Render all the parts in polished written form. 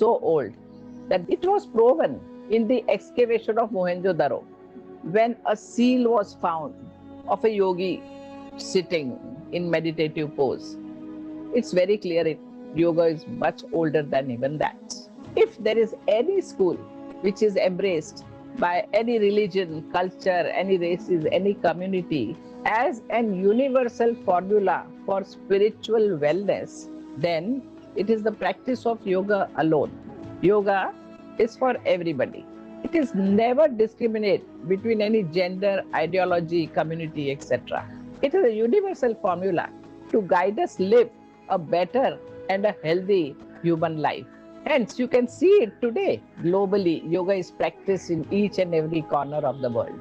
so old that it was proven in the excavation of Mohenjo-daro when a seal was found of a yogi sitting in meditative pose. It's very clear yoga is much older than even that. If there is any school which is embraced by any religion, culture, any races, any community as an universal formula for spiritual wellness, then it is the practice of yoga alone. Yoga is for everybody. It is never discriminate between any gender, ideology, community, etc. It is a universal formula to guide us live a better and a healthy human life. Hence, you can see it today. Globally, yoga is practiced in each and every corner of the world.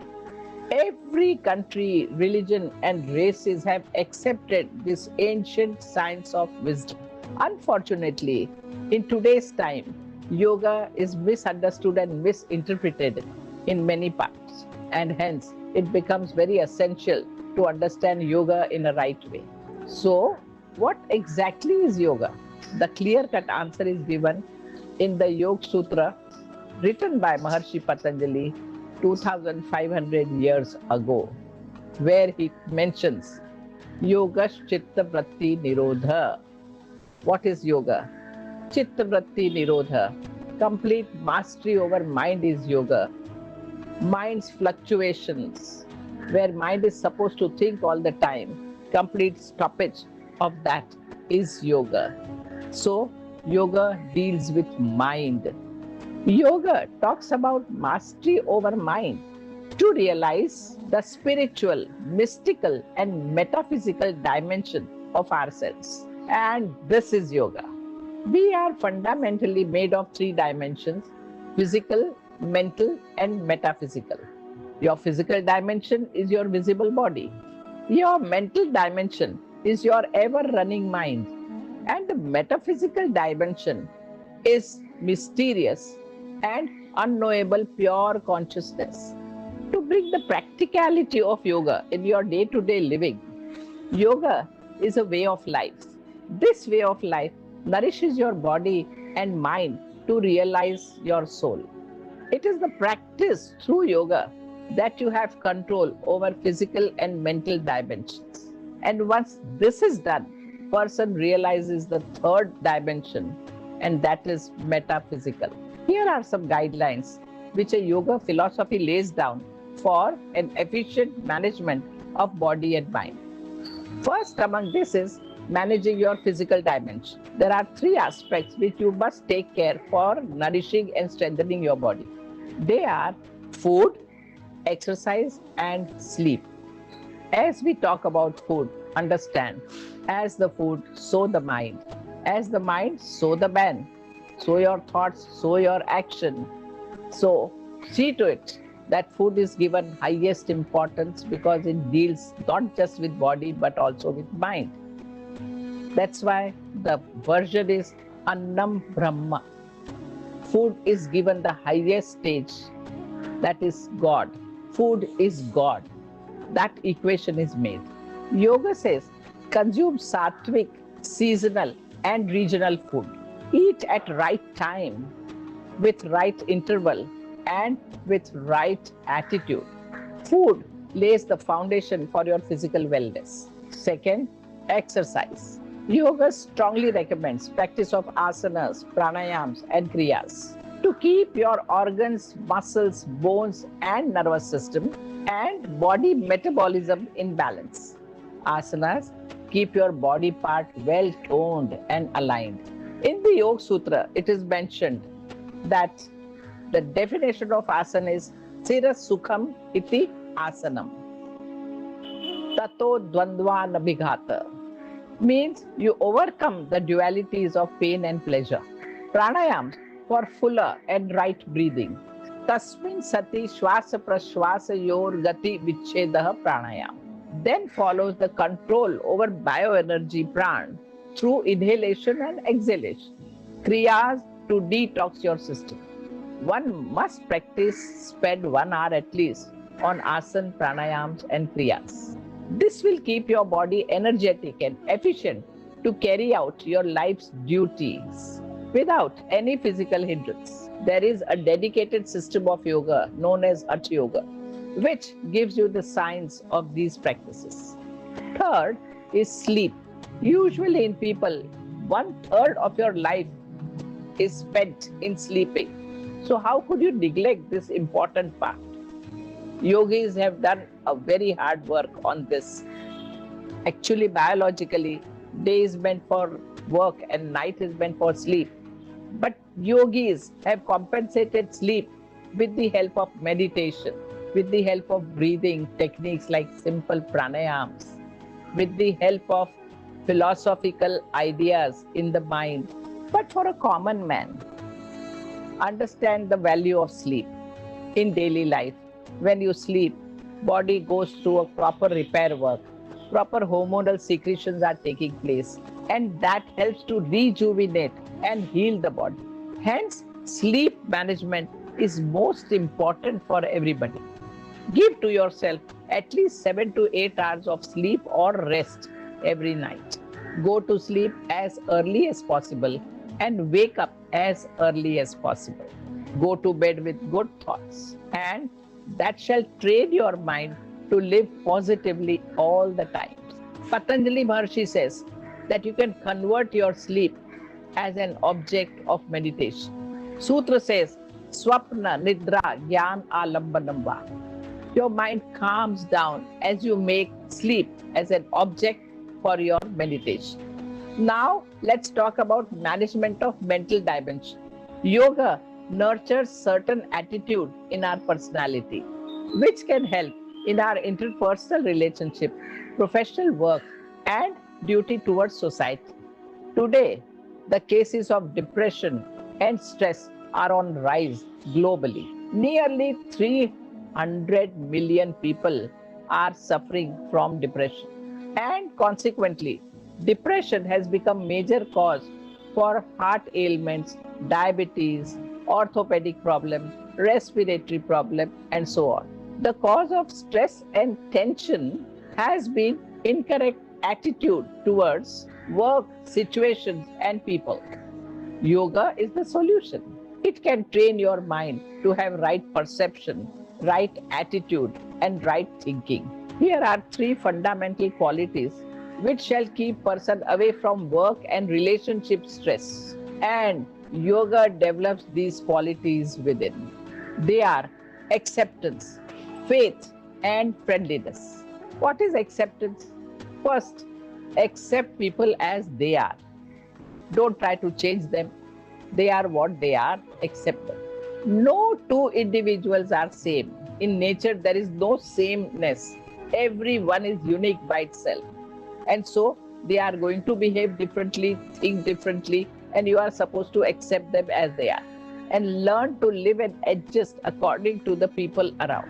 Every country, religion, and races have accepted this ancient science of wisdom. Unfortunately, in today's time, yoga is misunderstood and misinterpreted in many parts, and hence it becomes very essential to understand yoga in a right way. So, what exactly is yoga? The clear-cut answer is given in the Yoga Sutra written by Maharshi Patanjali 2500 years ago, where he mentions Yoga Chitta Vritti Nirodha. What is yoga? Chitta Vritti Nirodha. Complete mastery over mind is yoga. Mind's fluctuations, where mind is supposed to think all the time, complete stoppage of that is yoga. So, yoga deals with mind. Yoga talks about mastery over mind to realize the spiritual, mystical, and metaphysical dimension of ourselves. And this is yoga. We are fundamentally made of three dimensions: physical, mental, and metaphysical. Your physical dimension is your visible body. Your mental dimension is your ever running mind. And the metaphysical dimension is mysterious and unknowable pure consciousness. To bring the practicality of yoga in your day to day living, yoga is a way of life. This way of life nourishes your body and mind to realize your soul. It is the practice through yoga that you have control over physical and mental dimensions. And once this is done, person realizes the third dimension, and that is metaphysical. Here are some guidelines which a yoga philosophy lays down for an efficient management of body and mind. First among this is managing your physical dimension. There are three aspects which you must take care for nourishing and strengthening your body. They are food, exercise, and sleep. As we talk about food, understand, as the food, so the mind. As the mind, so the man. So your thoughts, so your action. So see to it that food is given highest importance because it deals not just with body but also with mind. That's why the version is Annam Brahma. Food is given the highest stage, that is God. Food is God. That equation is made. Yoga says consume sattvic, seasonal, and regional food. Eat at right time, with right interval, and with right attitude. Food lays the foundation for your physical wellness. Second, exercise. Yoga strongly recommends practice of asanas, pranayams, and kriyas to keep your organs, muscles, bones, and nervous system and body metabolism in balance. Asanas keep your body part well toned and aligned. In the Yoga Sutra, it is mentioned that the definition of asana is Sira Sukham iti asanam. Tato dvandva nabhighata. Means you overcome the dualities of pain and pleasure. Pranayam for fuller and right breathing. Tasmin sati shwasa prashwasa yor gati vichedah pranayam. Then follows the control over bioenergy pran through inhalation and exhalation. Kriyas to detox your system. One must spend 1 hour at least on asana, pranayams, and kriyas. This will keep your body energetic and efficient to carry out your life's duties. without any physical hindrance. There is a dedicated system of yoga known as Hatha Yoga, which gives you the science of these practices. Third is sleep. Usually, in people, 1/3 of your life is spent in sleeping. So, how could you neglect this important part? Yogis have done a very hard work on this. Actually, biologically, day is meant for work and night is meant for sleep. But yogis have compensated sleep with the help of meditation, with the help of breathing techniques like simple pranayams, with the help of philosophical ideas in the mind. But for a common man, understand the value of sleep in daily life. When you sleep, body goes through a proper repair work, proper hormonal secretions are taking place, and that helps to rejuvenate and heal the body. Hence, sleep management is most important for everybody. Give to yourself at least 7 to 8 hours of sleep or rest every night. Go to sleep as early as possible and wake up as early as possible. Go to bed with good thoughts, and that shall train your mind to live positively all the time. Patanjali Maharshi says that you can convert your sleep as an object of meditation. Sutra says, Swapna Nidra Gyan Alambanamba. Your mind calms down as you make sleep as an object for your meditation. Now, let's talk about management of mental dimension. Yoga nurtures certain attitude in our personality, which can help in our interpersonal relationship, professional work, and duty towards society. Today, the cases of depression and stress are on rise globally. Nearly 300 million people are suffering from depression, and consequently, depression has become major cause for heart ailments, diabetes, orthopedic problems, respiratory problems, and so on. The cause of stress and tension has been incorrect attitude towards work, situations, and people. Yoga is the solution. It can train your mind to have right perception, right attitude, and right thinking. Here are 3 fundamental qualities which shall keep person away from work and relationship stress. And yoga develops these qualities within. They are acceptance, faith, and friendliness. What is acceptance? First, accept people as they are. Don't try to change them. They are what they are, accept them. No two individuals are same. In nature, there is no sameness. Everyone is unique by itself. And so, they are going to behave differently, think differently, and you are supposed to accept them as they are. And learn to live and adjust according to the people around.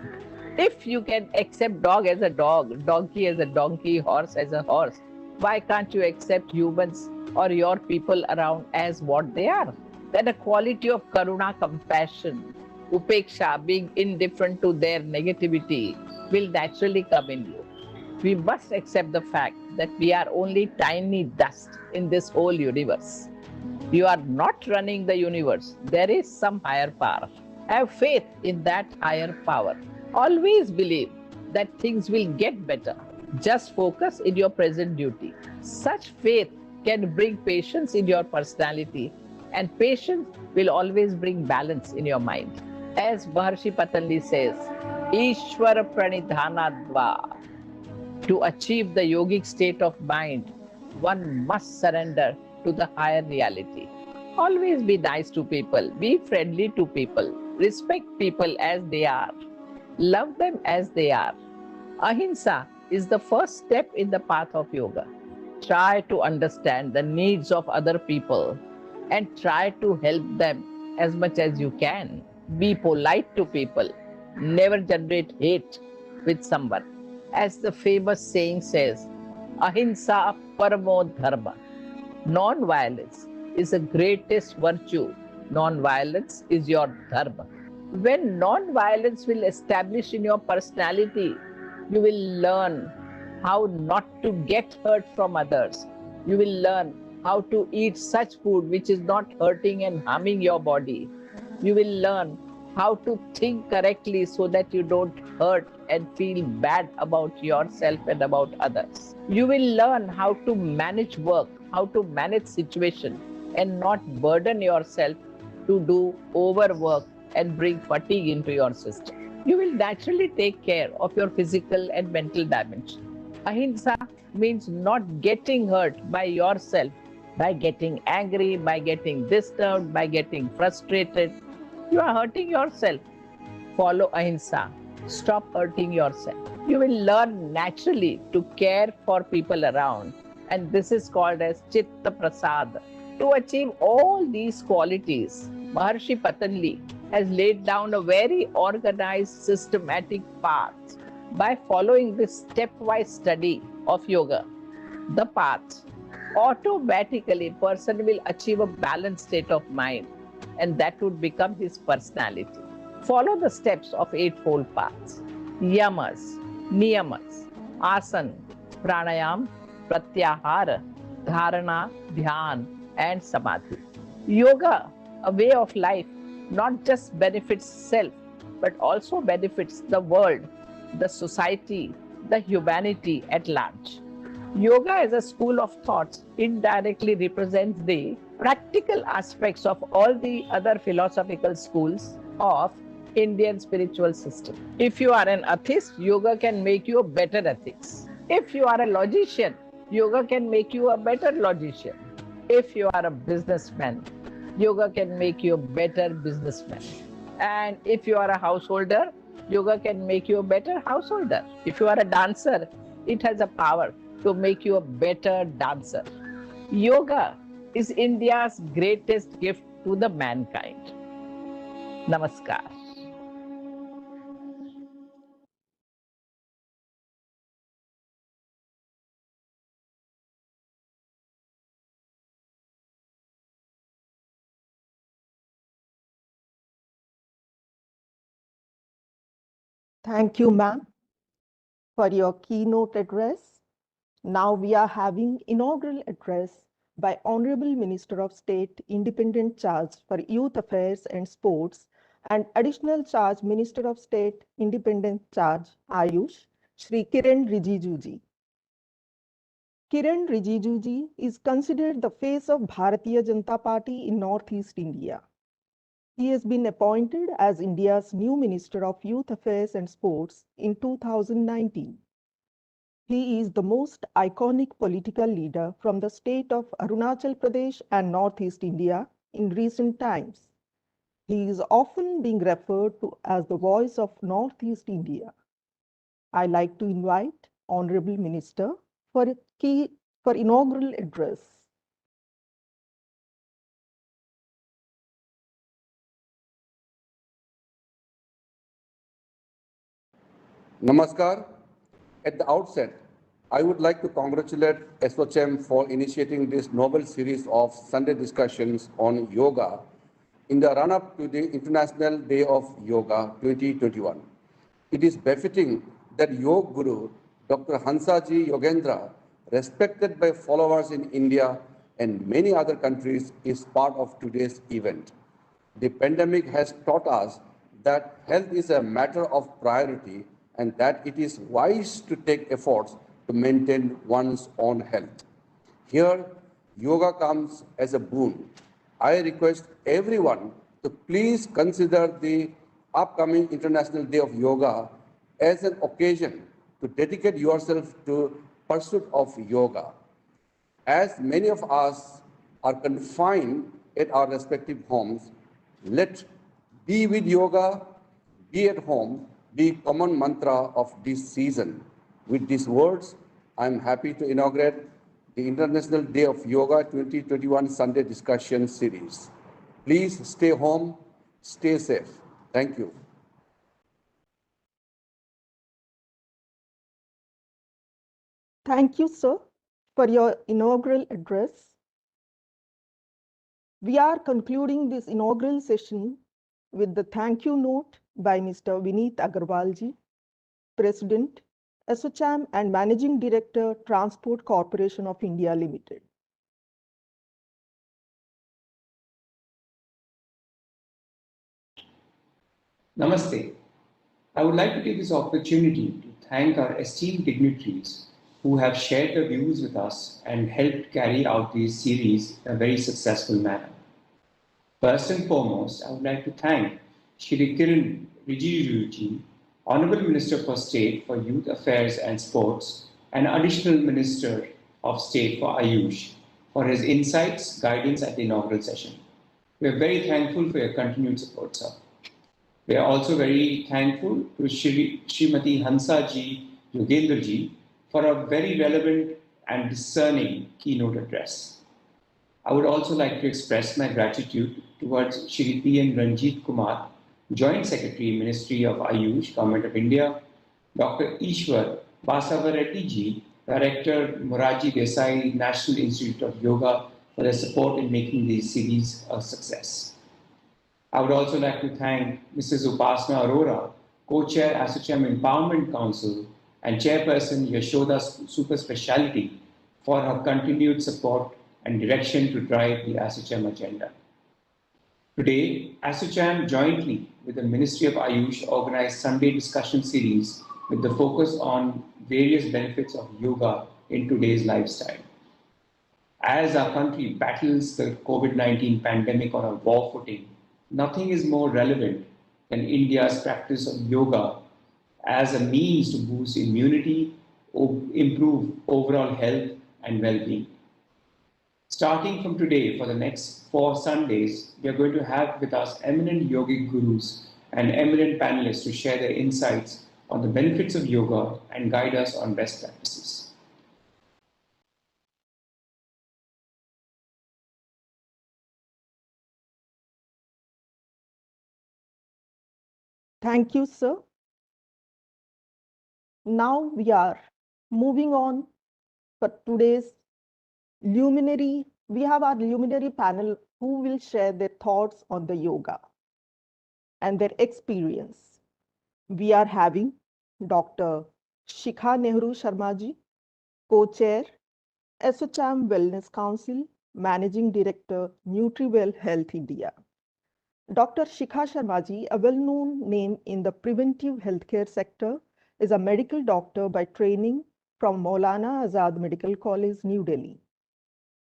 If you can accept dog as a dog, donkey as a donkey, horse as a horse, why can't you accept humans or your people around as what they are? Then a quality of karuna, compassion, upeksha, being indifferent to their negativity, will naturally come in you. We must accept the fact that we are only tiny dust in this whole universe. You are not running the universe. There is some higher power. Have faith in that higher power. Always believe that things will get better. Just focus in your present duty. Such faith can bring patience in your personality, and patience will always bring balance in your mind. As Maharshi Patanjali says, Ishwara Pranidhanadva. To achieve the yogic state of mind, one must surrender to the higher reality. Always be nice to people, be friendly to people, respect people as they are, love them as they are. Ahimsa is the first step in the path of yoga. Try to understand the needs of other people and try to help them as much as you can. Be polite to people, never generate hate with someone. As the famous saying says, Ahimsa Paramo Dharma. Non-violence is the greatest virtue. Non-violence is your dharma. When non-violence will establish in your personality, you will learn how not to get hurt from others. You will learn how to eat such food which is not hurting and harming your body. You will learn how to think correctly so that you don't hurt and feel bad about yourself and about others. You will learn how to manage work, how to manage situation and not burden yourself to do overwork and bring fatigue into your system. You will naturally take care of your physical and mental damage. Ahimsa means not getting hurt by yourself, by getting angry, by getting disturbed, by getting frustrated. You are hurting yourself. Follow ahimsa. Stop hurting yourself. You will learn naturally to care for people around, and this is called as chitta prasad. To achieve all these qualities, Maharshi Patanjali has laid down a very organized, systematic path. By following this stepwise study of yoga, the path, automatically person will achieve a balanced state of mind, and that would become his personality. Follow the steps of Eightfold Paths: yamas, niyamas, asana, pranayam, pratyahara, dharana, dhyan, and samadhi. Yoga, a way of life, not just benefits self, but also benefits the world, the society, the humanity at large. Yoga as a school of thoughts indirectly represents the practical aspects of all the other philosophical schools of Indian spiritual system. If you are an atheist, yoga can make you a better atheist. If you are a logician, yoga can make you a better logician. If you are a businessman, yoga can make you a better businessman. And if you are a householder, yoga can make you a better householder. If you are a dancer, it has a power to make you a better dancer. Yoga is India's greatest gift to the mankind. Namaskar. Thank you, ma'am, for your keynote address. Now we are having inaugural address by Honorable Minister of State, Independent Charge for Youth Affairs and Sports, and Additional Charge Minister of State, Independent Charge Ayush, Shri Kiran Rijijuji. Kiran Rijijuji is considered the face of Bharatiya Janata Party in Northeast India. He has been appointed as India's new Minister of Youth Affairs and Sports in 2019. He is the most iconic political leader from the state of Arunachal Pradesh and Northeast India in recent times. He is often being referred to as the voice of Northeast India. I like to invite Honorable Minister for inaugural address. Namaskar. At the outset, I would like to congratulate ASSOCHAM for initiating this novel series of Sunday discussions on yoga in the run-up to the International Day of Yoga 2021. It is befitting that Yoga Guru Dr. Hansaji Yogendra, respected by followers in India and many other countries, is part of today's event. The pandemic has taught us that health is a matter of priority and that it is wise to take efforts to maintain one's own health. Here, yoga comes as a boon. I request everyone to please consider the upcoming International Day of Yoga as an occasion to dedicate yourself to pursuit of yoga. As many of us are confined at our respective homes, let be with yoga, be at home, be common mantra of this season. With these words, I am happy to inaugurate the International Day of Yoga 2021 Sunday Discussion Series. Please stay home, stay safe. Thank you. Thank you, sir, for your inaugural address. We are concluding this inaugural session with the thank you note by Mr. Vineet Agarwalji, President, ASSOCHAM and Managing Director, Transport Corporation of India Limited. Namaste. I would like to take this opportunity to thank our esteemed dignitaries who have shared their views with us and helped carry out this series in a very successful manner. First and foremost, I would like to thank Shri Kiran Rijiju, Honorable Minister for State for Youth Affairs and Sports and Additional Minister of State for Ayush, for his insights, guidance at the inaugural session. We are very thankful for your continued support, sir. We are also very thankful to Srimati Hansa ji Yogendra ji for a very relevant and discerning keynote address. I would also like to express my gratitude towards Shri P.N. Ranjit Kumar, Joint Secretary, Ministry of Ayush, Government of India, Dr. Ishwar Basavareddy ji, Director, Moraji Desai, National Institute of Yoga, for their support in making this series a success. I would also like to thank Mrs. Upasana Arora, Co-Chair ASSOCHAM Empowerment Council and Chairperson Yashoda Super Speciality, for her continued support and direction to drive the ASSOCHAM agenda. Today, ASSOCHAM jointly with the Ministry of Ayush organized Sunday discussion series with the focus on various benefits of yoga in today's lifestyle. As our country battles the COVID-19 pandemic on a war footing, nothing is more relevant than India's practice of yoga as a means to boost immunity, improve overall health and well-being. Starting from today, for the next 4 Sundays, we are going to have with us eminent yogic gurus and eminent panelists to share their insights on the benefits of yoga and guide us on best practices. Thank you, sir. Now we are moving on for today's luminary. We have our luminary panel who will share their thoughts on the yoga and their experience. We are having Dr. Shikha Nehru Sharma ji, Co-Chair, ASSOCHAM Wellness Council, Managing Director, NutriWell Health India. Dr. Shikha Sharma ji, a well-known name in the preventive healthcare sector, is a medical doctor by training from Maulana Azad Medical College, New Delhi.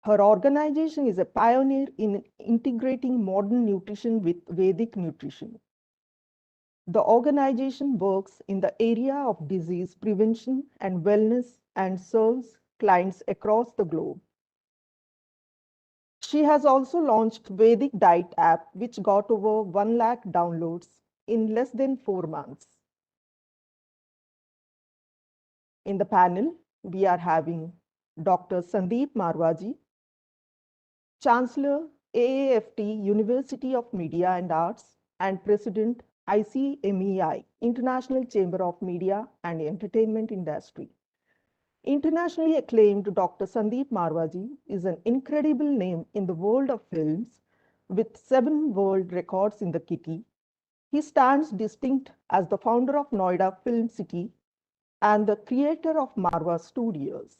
Her organization is a pioneer in integrating modern nutrition with Vedic nutrition. The organization works in the area of disease prevention and wellness and serves clients across the globe. She has also launched Vedic Diet app, which got over 1 lakh downloads in less than 4 months. In the panel, we are having Dr. Sandeep Marwaji, Chancellor, AAFT, University of Media and Arts, and President, ICMEI, International Chamber of Media and Entertainment Industry. Internationally acclaimed Dr. Sandeep Marwaji is an incredible name in the world of films with 7 world records in the kitty. He stands distinct as the founder of Noida Film City and the creator of Marwa Studios.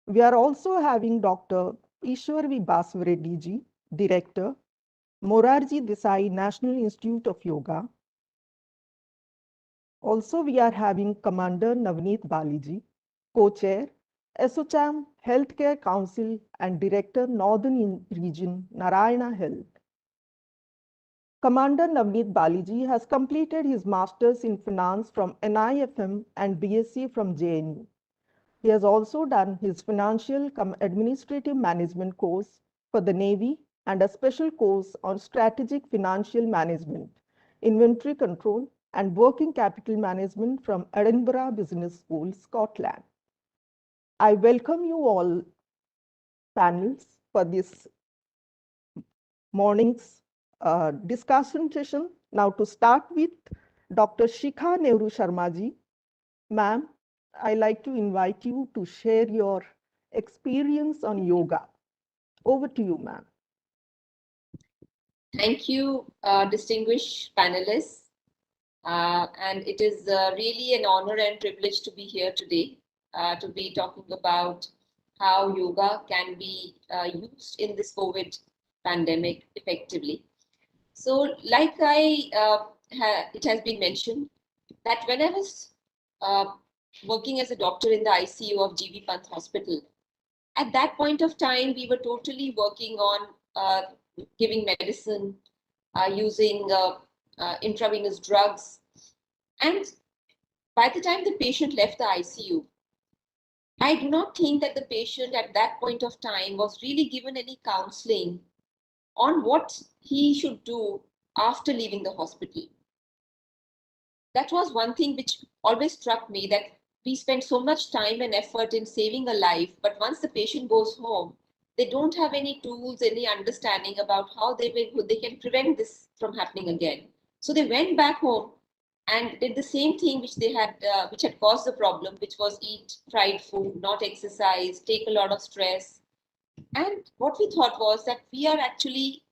We are also having Dr. Ishwar V. Basavareddy ji, Director, Morarji Desai National Institute of Yoga. Also, we are having Commander Navneet Baliji, Co-Chair, ASSOCHAM Healthcare Council and Director, Northern Region, Narayana Health. Commander Navneet Baliji has completed his Masters in Finance from NIFM and BSc from JNU. He has also done his Financial Administrative Management course for the Navy and a special course on Strategic Financial Management, Inventory Control, and Working Capital Management from Edinburgh Business School, Scotland. I welcome you all panels for this morning's discussion session. Now to start with, Dr. Shikha Nehru Sharma ji. Ma'am, I like to invite you to share your experience on yoga. Over to you, ma'am. Thank you, distinguished panelists. And it is really an honor and privilege to be here today to be talking about how yoga can be used in this COVID pandemic effectively. So, like it has been mentioned that when I was working as a doctor in the ICU of GB Pant Hospital, at that point of time, we were totally working on giving medicine, using intravenous drugs. And by the time the patient left the ICU, I do not think that the patient at that point of time was really given any counseling on what he should do after leaving the hospital. That was one thing which always struck me, that we spend so much time and effort in saving a life, but once the patient goes home, they don't have any tools, any understanding about how they can prevent this from happening again. So they went back home and did the same thing which had caused the problem, which was eat fried food, not exercise, take a lot of stress. And what we thought was that we are actually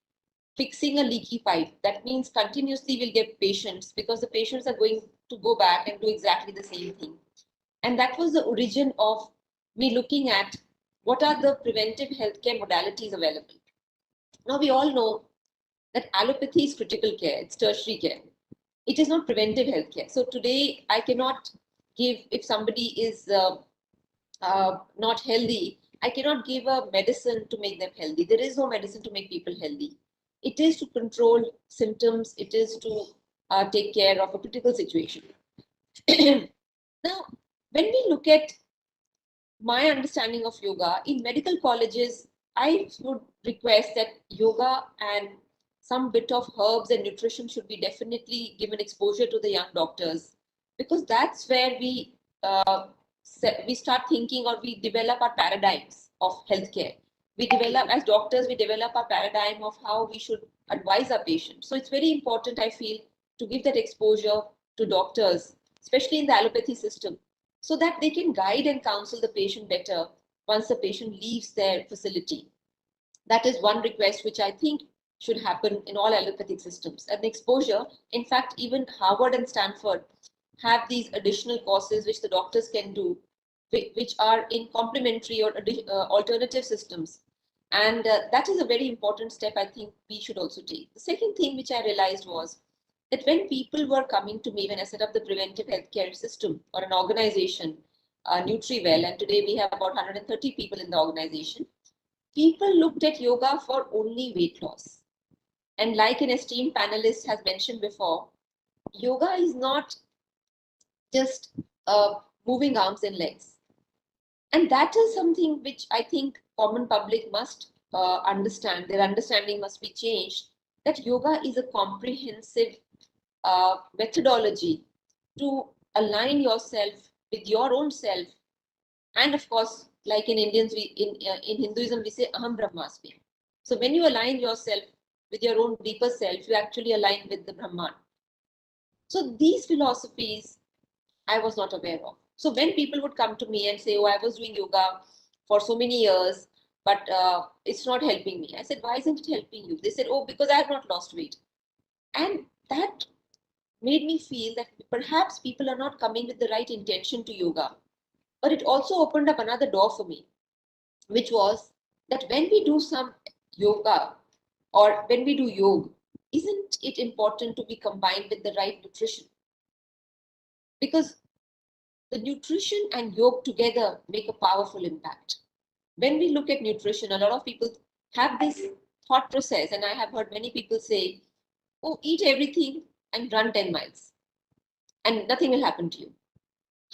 fixing a leaky pipe. That means continuously we'll get patients, because the patients are going to go back and do exactly the same thing. And that was the origin of me looking at what are the preventive healthcare modalities available. Now, we all know that allopathy is critical care, it's tertiary care. It is not preventive healthcare. So today, I cannot give, if somebody is not healthy, I cannot give a medicine to make them healthy. There is no medicine to make people healthy. It is to control symptoms. It is to take care of a critical situation. Now, when we look at my understanding of yoga, in medical colleges, I would request that yoga and some bit of herbs and nutrition should be definitely given exposure to the young doctors, because that's where we start thinking, or we develop our paradigms of healthcare. We develop, as doctors, we develop our paradigm of how we should advise our patients. So it's very important, I feel, to give that exposure to doctors, especially in the allopathy system, so that they can guide and counsel the patient better once the patient leaves their facility. That is one request which I think should happen in all allopathic systems. And the exposure, in fact, even Harvard and Stanford have these additional courses which the doctors can do, which are in complementary or alternative systems. And that is a very important step I think we should also take. The second thing which I realized was that when people were coming to me when I set up the preventive healthcare system or an organization, NutriWell, and today we have about 130 people in the organization, people looked at yoga for only weight loss. And like an esteemed panelist has mentioned before, yoga is not just moving arms and legs. And that is something which I think common public must understand. Their understanding must be changed, that yoga is a comprehensive methodology to align yourself with your own self. And of course, like in Indians, in Hinduism, we say Aham Brahmasmi. So when you align yourself with your own deeper self, you actually align with the Brahman. So these philosophies I was not aware of. So when people would come to me and say, oh, I was doing yoga for so many years, but it's not helping me. I said, why isn't it helping you? They said, oh, because I have not lost weight. And that made me feel that perhaps people are not coming with the right intention to yoga. But it also opened up another door for me, which was that when we do some yoga or when we do yoga, isn't it important to be combined with the right nutrition? Because the nutrition and yoga together make a powerful impact. When we look at nutrition, a lot of people have this thought process, and I have heard many people say, oh, eat everything and run 10 miles and nothing will happen to you.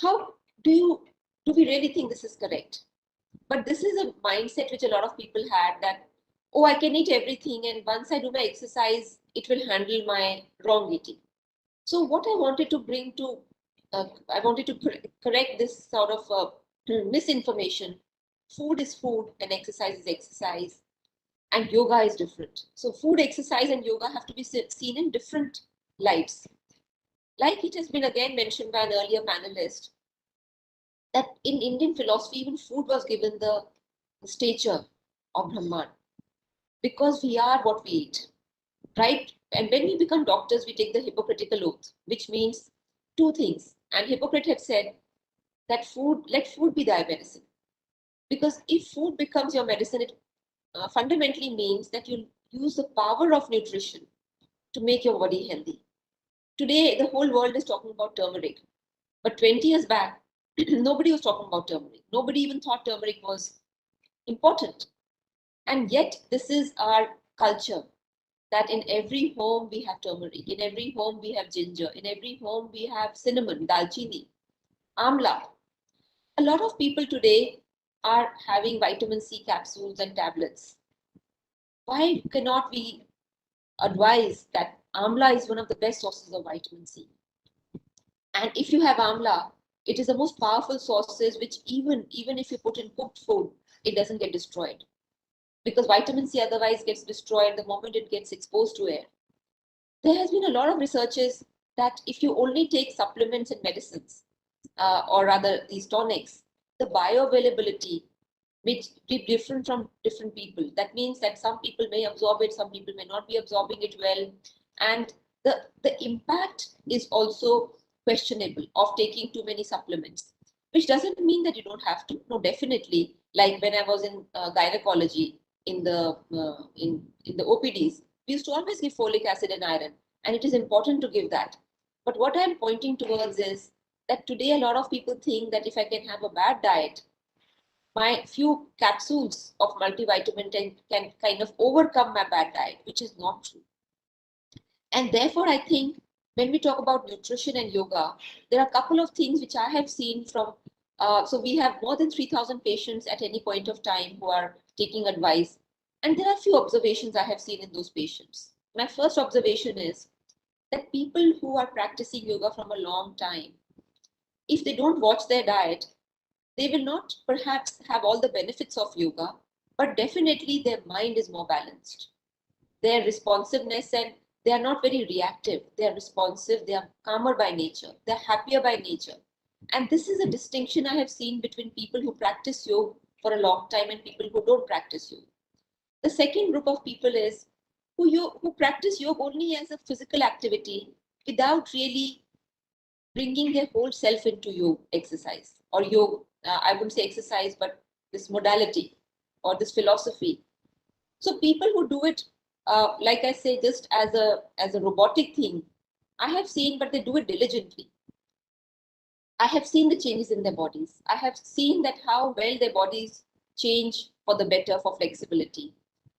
How do we really think this is correct? But this is a mindset which a lot of people had, that, oh, I can eat everything and once I do my exercise, it will handle my wrong eating. So what I wanted to bring to, I wanted to correct this sort of misinformation. Food is food and exercise is exercise, and yoga is different. So food, exercise and yoga have to be seen in different lights. Like it has been again mentioned by an earlier panelist, that in Indian philosophy, even food was given the stature of Brahman, because we are what we eat, right? And when we become doctors, we take the Hippocratical oath, which means two things. And Hippocrates had said that let food be thy medicine. Because if food becomes your medicine, it fundamentally means that you use the power of nutrition to make your body healthy. Today, the whole world is talking about turmeric. But 20 years back, nobody was talking about turmeric. Nobody even thought turmeric was important. And yet, this is our culture, that in every home we have turmeric, in every home we have ginger, in every home we have cinnamon, dalchini, amla. A lot of people today are having vitamin C capsules and tablets. Why cannot we advise that amla is one of the best sources of vitamin C? And if you have amla, it is the most powerful sources which even if you put in cooked food, it doesn't get destroyed. Because vitamin C otherwise gets destroyed the moment it gets exposed to air. There has been a lot of researches that if you only take supplements and medicines, or rather these tonics, the bioavailability may be different from different people. That means that some people may absorb it, some people may not be absorbing it well. And the impact is also questionable of taking too many supplements, which doesn't mean that you don't have to. No, definitely. Like when I was in gynecology in the OPDs, we used to always give folic acid and iron, and it is important to give that. But what I'm pointing towards is that today a lot of people think that if I can have a bad diet, my few capsules of multivitamin can kind of overcome my bad diet, which is not true. And therefore, I think when we talk about nutrition and yoga, there are a couple of things which I have seen from, so we have more than 3,000 patients at any point of time who are taking advice. And there are a few observations I have seen in those patients. My first observation is that people who are practicing yoga from a long time, if they don't watch their diet, they will not perhaps have all the benefits of yoga, but definitely their mind is more balanced. Their responsiveness, and they are not very reactive. They are responsive. They are calmer by nature. They are happier by nature. And this is a distinction I have seen between people who practice yoga for a long time and people who don't practice yoga. The second group of people is who practice yoga only as a physical activity without really bringing their whole self into yoga exercise or yoga. I wouldn't say exercise, but this modality or this philosophy. So people who do it, like I say, just as a robotic thing, I have seen, but they do it diligently. I have seen the changes in their bodies. I have seen that how well their bodies change for the better, for flexibility.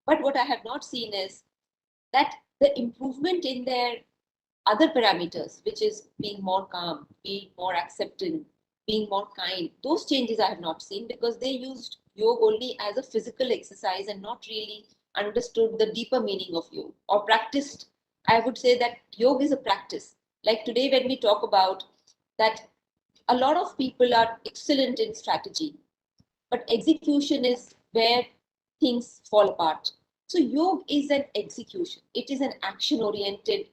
But what I have not seen is that the improvement in their other parameters, which is being more calm, being more accepting, being more kind, those changes I have not seen because they used yoga only as a physical exercise and not really understood the deeper meaning of yoga or practiced. I would say that yoga is a practice. Like today, when we talk about that, a lot of people are excellent in strategy, but execution is where things fall apart. So yoga is an execution. It is an action-oriented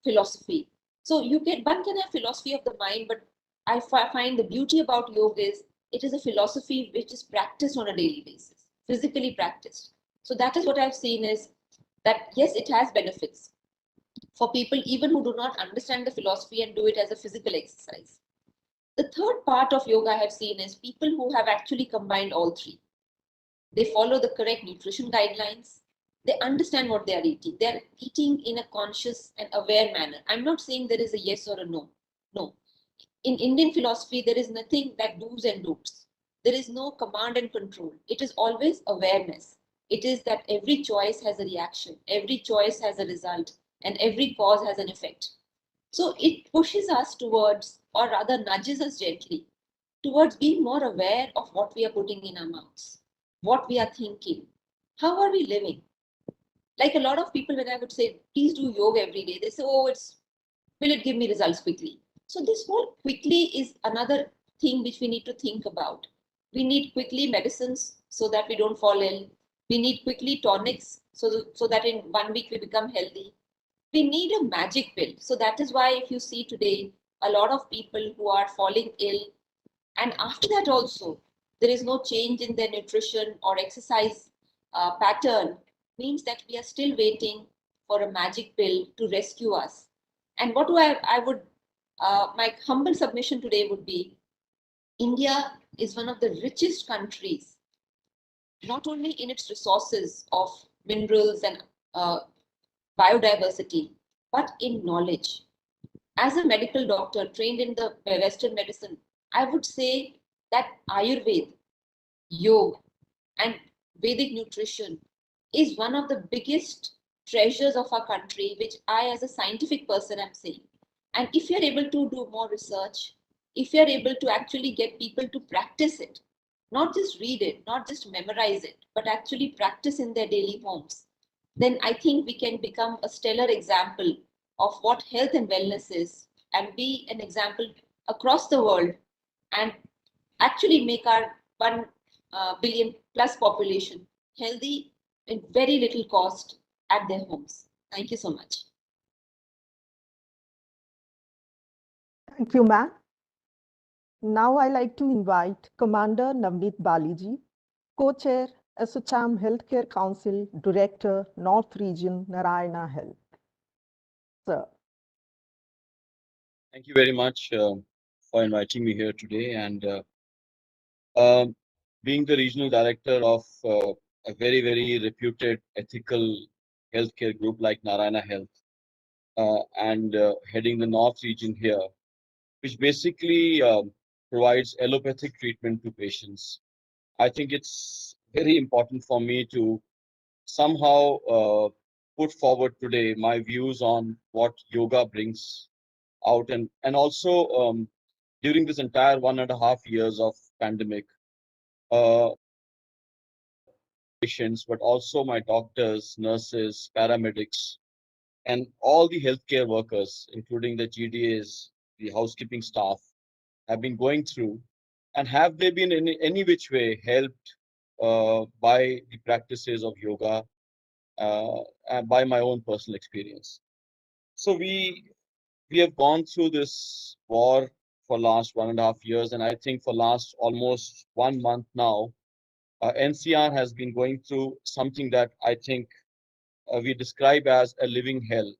philosophy. So one can have philosophy of the mind, but I find the beauty about yoga is it is a philosophy which is practiced on a daily basis, physically practiced. So that is what I've seen is that yes, it has benefits for people even who do not understand the philosophy and do it as a physical exercise. The third part of yoga I have seen is people who have actually combined all three. They follow the correct nutrition guidelines. They understand what they are eating. They are eating in a conscious and aware manner. I'm not saying there is a yes or a no. No. In Indian philosophy, there is nothing that do's and don'ts. There is no command and control. It is always awareness. It is that every choice has a reaction, every choice has a result, and every cause has an effect. So it pushes us towards, or rather nudges us gently, towards being more aware of what we are putting in our mouths, what we are thinking, how are we living. Like a lot of people, when I would say, please do yoga every day, they say, oh, will it give me results quickly? So this whole quickly is another thing which we need to think about. We need quickly medicines so that we don't fall ill. We need quickly tonics so that in 1 week we become healthy. We need a magic pill. So that is why if you see today, a lot of people who are falling ill, and after that also, there is no change in their nutrition or exercise pattern, means that we are still waiting for a magic pill to rescue us. And what do I would, my humble submission today would be, India is one of the richest countries, not only in its resources of minerals and biodiversity, but in knowledge. As a medical doctor trained in the Western medicine, I would say that Ayurveda, yoga, and Vedic nutrition is one of the biggest treasures of our country, which I, as a scientific person, am saying. And if you're able to do more research, if you're able to actually get people to practice it, not just read it, not just memorize it, but actually practice in their daily homes, then I think we can become a stellar example of what health and wellness is and be an example across the world and actually make our 1 billion plus population healthy in very little cost at their homes. Thank you so much. Thank you, ma'am. Now I like to invite Commander Navneet Baliji, Co-Chair, ASSOCHAM Healthcare Council, Director, North Region, Narayana Health. Sir. Thank you very much for inviting me here today. And um, being the regional director of a very, very reputed ethical healthcare group like Narayana Health, and heading the North region here, which basically provides allopathic treatment to patients. I think it's very important for me to somehow put forward today my views on what yoga brings out, and also during this entire 1.5 years of pandemic, patients, but also my doctors, nurses, paramedics, and all the healthcare workers, including the GDAs, the housekeeping staff, have been going through, and have they been in any which way helped by the practices of yoga, and by my own personal experience. So we have gone through this war for last 1.5 years, and I think for last almost 1 month now, NCR has been going through something that I think we describe as a living hell,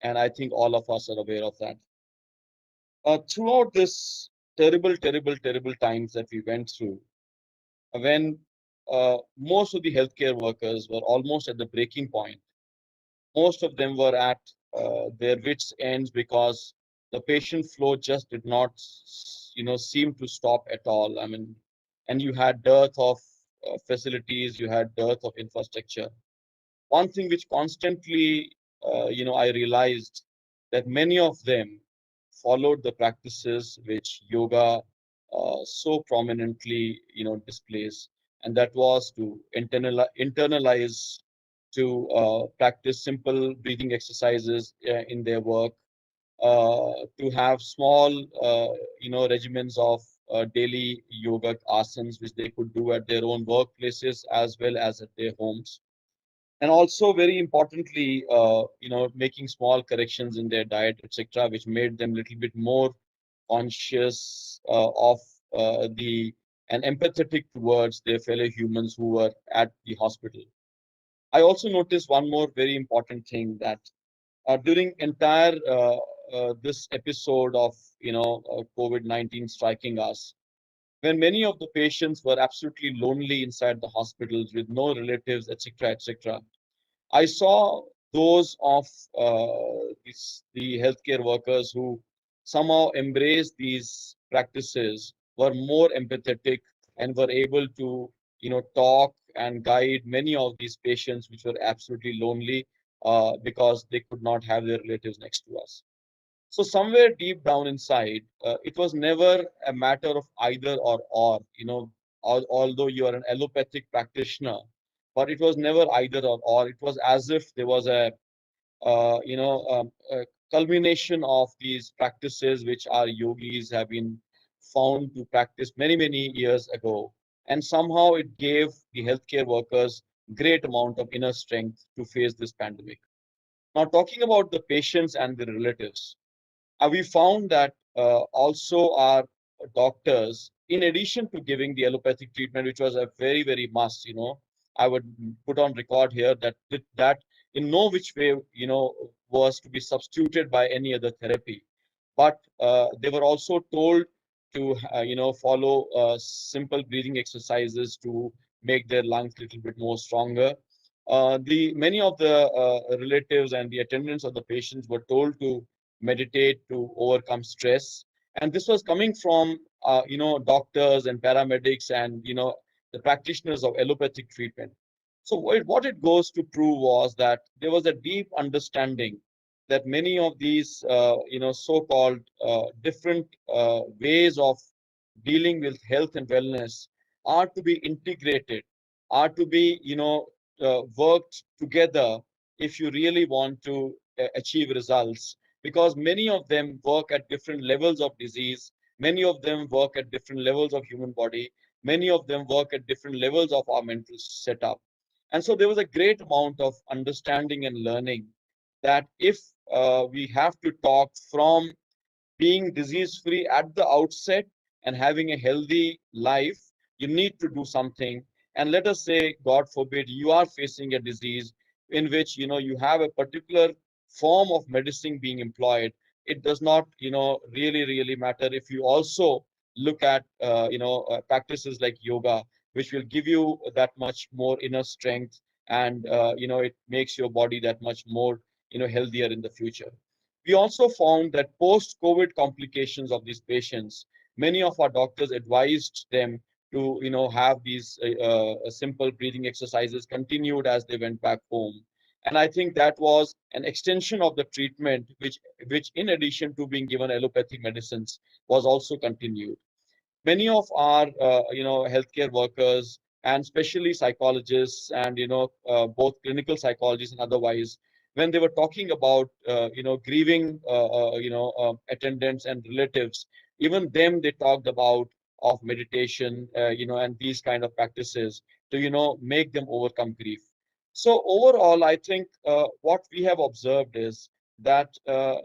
and I think all of us are aware of that. Throughout this terrible times that we went through, when most of the healthcare workers were almost at the breaking point, most of them were at their wits' ends because the patient flow just did not, seem to stop at all. I mean, and you had dearth of facilities, you had dearth of infrastructure. One thing which constantly, I realized that many of them followed the practices which yoga so prominently, displays, and that was to internalize, to practice simple breathing exercises in their work, to have small, regimens of daily yoga asanas, which they could do at their own workplaces as well as at their homes. And also, very importantly, making small corrections in their diet, etc., which made them a little bit more conscious of the and empathetic towards their fellow humans who were at the hospital. I also noticed one more very important thing, that during entire this episode of COVID-19 striking us, when many of the patients were absolutely lonely inside the hospitals with no relatives, etc., etc., I saw those of the healthcare workers who somehow embraced these practices, were more empathetic, and were able to, talk and guide many of these patients which were absolutely lonely because they could not have their relatives next to us. So somewhere deep down inside, it was never a matter of either or. Although you are an allopathic practitioner, but it was never either or. It was as if there was a culmination of these practices which our yogis have been found to practice many years ago, and somehow it gave the healthcare workers great amount of inner strength to face this pandemic. Now, talking about the patients and the relatives, we found that also our doctors, in addition to giving the allopathic treatment, which was a very must, I would put on record here that in no which way, was to be substituted by any other therapy. But they were also told to, follow simple breathing exercises to make their lungs a little bit more stronger. Many of the relatives and the attendants of the patients were told to meditate to overcome stress, and this was coming from doctors and paramedics and the practitioners of allopathic treatment. So what it goes to prove was that there was a deep understanding that many of these so-called different ways of dealing with health and wellness are to be integrated, are to be worked together if you really want to achieve results, because many of them work at different levels of disease, many of them work at different levels of human body, many of them work at different levels of our mental setup. And so there was a great amount of understanding and learning that if we have to talk from being disease free at the outset and having a healthy life, you need to do something. And let us say, God forbid, you are facing a disease in which you have a particular form of medicine being employed. It does not really matter if you also look at practices like yoga, which will give you that much more inner strength, and it makes your body that much more healthier in the future. We also found that post-COVID complications of these patients, many of our doctors advised them to, have these simple breathing exercises continued as they went back home. And I think that was an extension of the treatment, which in addition to being given allopathic medicines, was also continued. Many of our healthcare workers, and especially psychologists and both clinical psychologists and otherwise, when they were talking about grieving attendants and relatives, even them they talked about of meditation, and these kind of practices to make them overcome grief. So overall, I think what we have observed is that the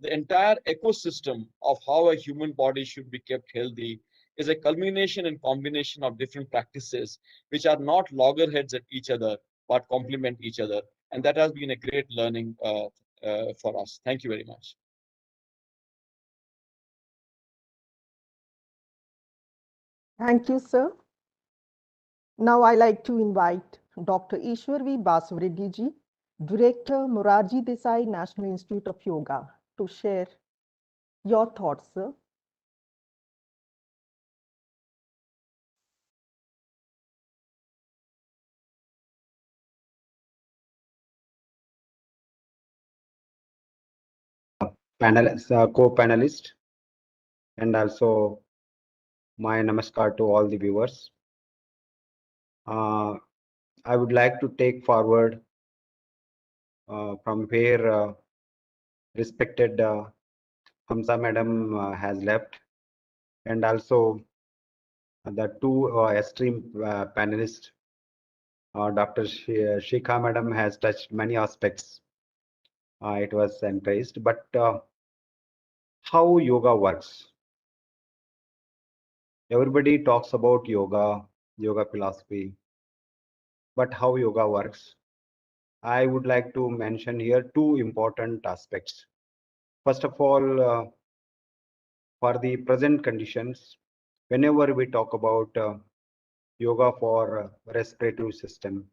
entire ecosystem of how a human body should be kept healthy is a culmination and combination of different practices, which are not loggerheads at each other, but complement each other. And that has been a great learning for us. Thank you very much. Thank you, sir. Now I like to invite Dr. Ishwar V. Basavareddy ji, Director, Morarji Desai National Institute of Yoga, to share your thoughts, sir. Co-panelist, and also my namaskar to all the viewers. I would like to take forward from where respected Hamza madam has left, and also the two esteemed panelists. Dr. Shikha madam has touched many aspects. It was encouraged, but how yoga works? Everybody talks about yoga philosophy, but how yoga works? I would like to mention here two important aspects. First of all, for the present conditions, whenever we talk about yoga for respiratory system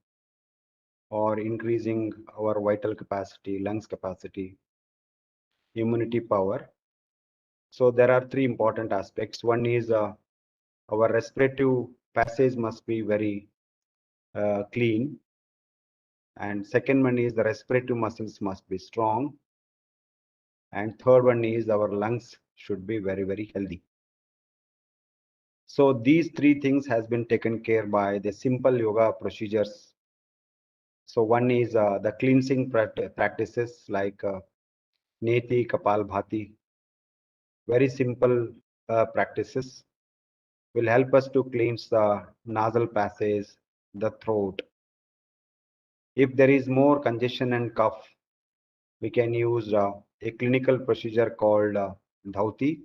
or increasing our vital capacity, lungs capacity, immunity power. So there are three important aspects. One is our respiratory passage must be very clean. And second one is the respiratory muscles must be strong. And third one is our lungs should be very, very healthy. So these three things has been taken care by the simple yoga procedures. So one is the cleansing practices like Neti, Kapalbhati. Very simple practices will help us to cleanse the nasal passage, the throat. If there is more congestion and cough, we can use a clinical procedure called Dhauti.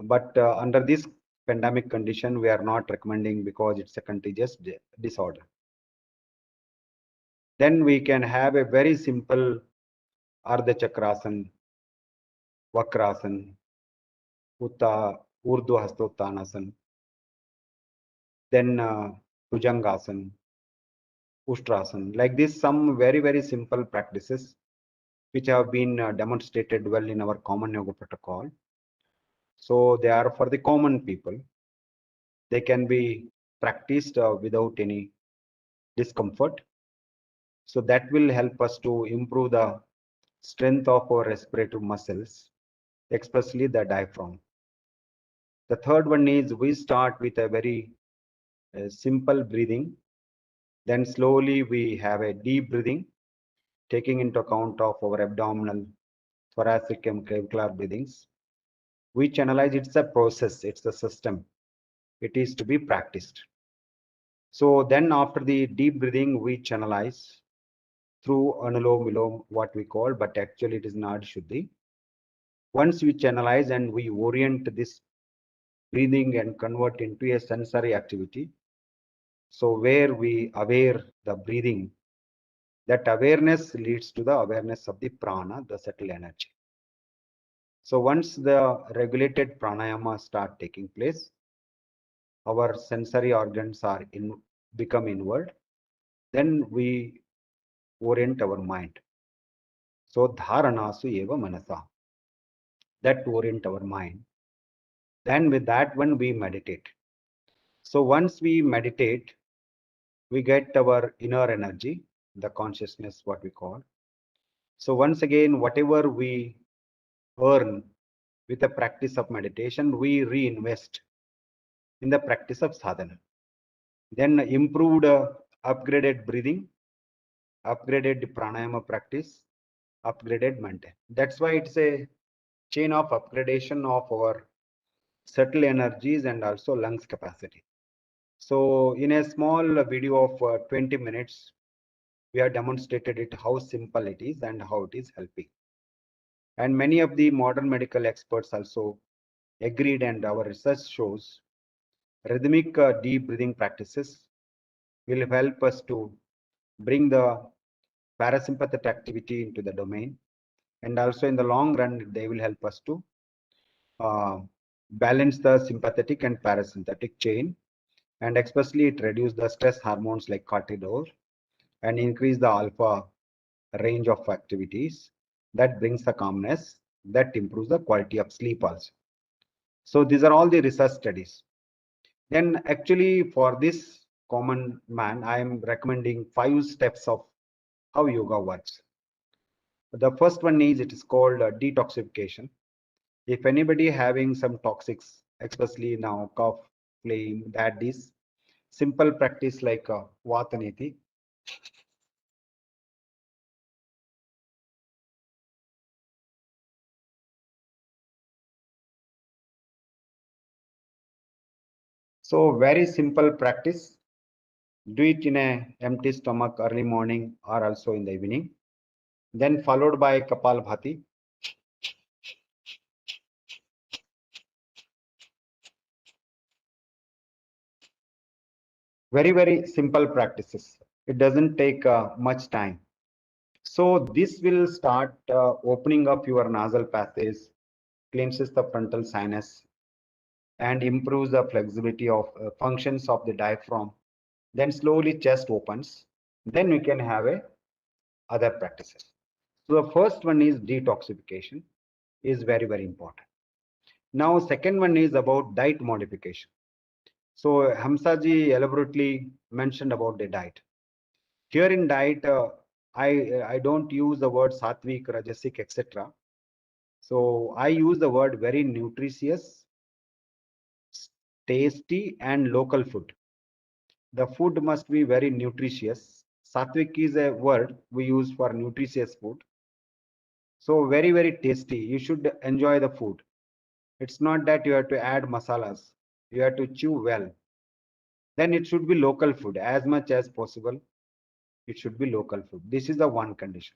But under this pandemic condition, we are not recommending because it's a contagious disorder. Then we can have a very simple Ardha Chakrasan, Vakrasan, Urdhva Hastottanasana, then Bhujangasan, Ustrasana. Like this, some very, very simple practices which have been demonstrated well in our common yoga protocol. So they are for the common people. They can be practiced without any discomfort. So that will help us to improve the strength of our respiratory muscles, especially the diaphragm. The third one is we start with a very simple breathing. Then slowly we have a deep breathing, taking into account of our abdominal, thoracic and clavicular breathings. We channelize, it's a process, it's a system. It is to be practiced. So then after the deep breathing, we channelize through Anulom Vilom, what we call, but actually it is not Shuddhi. Once we channelize and we orient this breathing and convert into a sensory activity, so where we aware the breathing, that awareness leads to the awareness of the prana, the subtle energy. So once the regulated pranayama start taking place, our sensory organs are become inward, then we orient our mind. So dharanasu eva manasa, that orient our mind. Then with that one we meditate. So once we meditate, we get our inner energy, the consciousness, what we call. So once again, whatever we earn with the practice of meditation, we reinvest in the practice of sadhana. Then improved, upgraded breathing, upgraded pranayama practice, upgraded mental. That's why it's a chain of upgradation of our subtle energies and also lungs capacity. So in a small video of 20 minutes, we have demonstrated it, how simple it is and how it is helping. And many of the modern medical experts also agreed, and our research shows rhythmic deep breathing practices will help us to bring the parasympathetic activity into the domain, and also in the long run they will help us to balance the sympathetic and parasympathetic chain, and especially it reduce the stress hormones like cortisol and increase the alpha range of activities. That brings the calmness, that improves the quality of sleep also. So these are all the research studies. Then actually for this common man, I am recommending 5 steps of how yoga works. The first one is, it is called detoxification. If anybody having some toxics, especially now cough, flame, that is simple practice like Vataneti. So very simple practice. Do it in a empty stomach early morning or also in the evening. Then followed by Kapalbhati. Very, very simple practices. It doesn't take much time. So this will start opening up your nasal passages, cleanses the frontal sinus, and improves the flexibility of functions of the diaphragm. Then slowly chest opens. Then we can have other practices. So the first one is detoxification, is very, very important. Now second one is about diet modification. So Hamsaji elaborately mentioned about the diet. Here in diet, I don't use the word sattvic, rajasic, etc. So I use the word very nutritious, tasty, and local food. The food must be very nutritious. Sattvic is a word we use for nutritious food. So very, very tasty. You should enjoy the food. It's not that you have to add masalas. You have to chew well. Then it should be local food as much as possible. It should be local food. This is the one condition.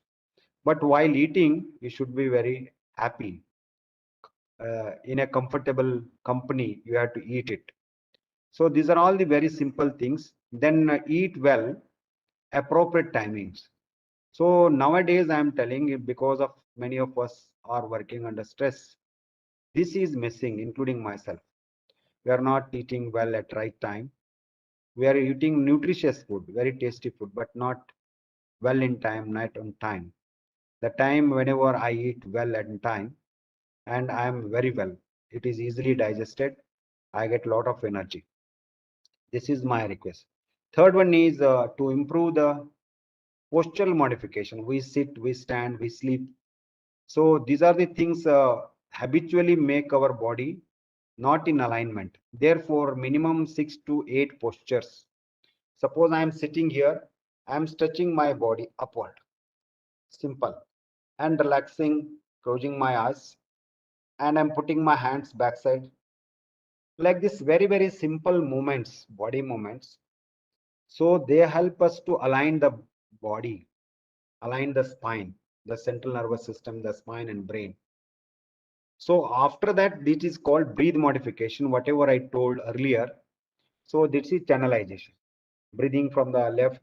But while eating, you should be very happy. In a comfortable company, you have to eat it. So these are all the very simple things. Then eat well, appropriate timings. So nowadays I am telling you, because of many of us are working under stress, this is missing, including myself. We are not eating well at right time. We are eating nutritious food, very tasty food, but not well in time, not on time. The time whenever I eat well at time, and I am very well, it is easily digested. I get a lot of energy. This is my request. Third one is to improve the postural modification. We sit, we stand, we sleep. So these are the things habitually make our body not in alignment. Therefore, minimum 6 to 8 postures. Suppose I am sitting here, I am stretching my body upward, simple, and relaxing, closing my eyes, and I'm putting my hands backside. Like this, very, very simple movements, body movements. So they help us to align the body, align the spine, the central nervous system, the spine and brain. So after that, this is called breathe modification, whatever I told earlier. So this is channelization, breathing from the left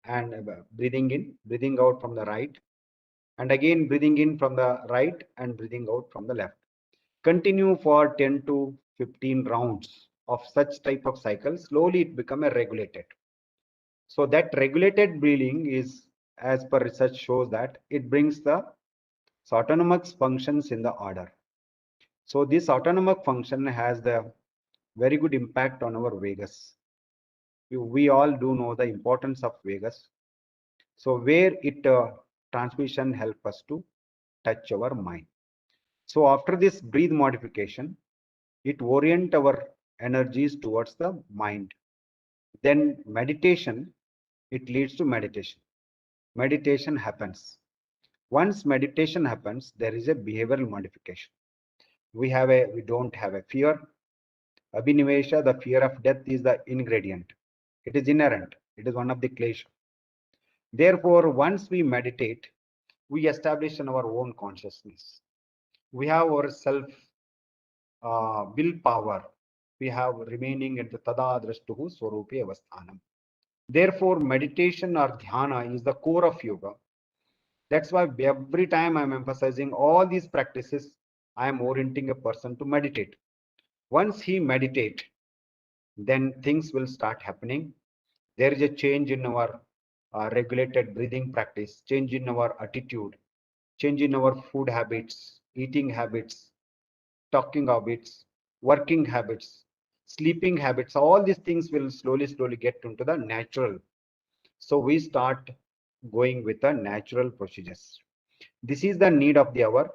and breathing in, breathing out from the right, and again breathing in from the right and breathing out from the left. Continue for 10 to 15 rounds of such type of cycle. Slowly it become a regulated. So that regulated breathing is, as per research shows, that it brings the autonomic functions in the order. So this autonomic function has the very good impact on our vagus. We all do know the importance of vagus. So where it transmission help us to touch our mind. So after this breathe modification, it orient our energies towards the mind. Then meditation, it leads to meditation. Meditation happens. Once meditation happens, there is a behavioral modification. We don't have a fear. Abhinivesha, the fear of death, is the ingredient. It is inherent. It is one of the klesha. Therefore, once we meditate, we establish in our own consciousness. We have our self willpower. We have remaining at the tada drashtuhu swarupi avasthanam. Therefore, meditation or dhyana is the core of yoga. That's why every time I'm emphasizing all these practices, I am orienting a person to meditate. Once he meditate, then things will start happening. There is a change in our regulated breathing practice, change in our attitude, change in our food habits, eating habits, talking habits, working habits, sleeping habits. All these things will slowly get into the natural. So we start going with the natural procedures. This is the need of the hour.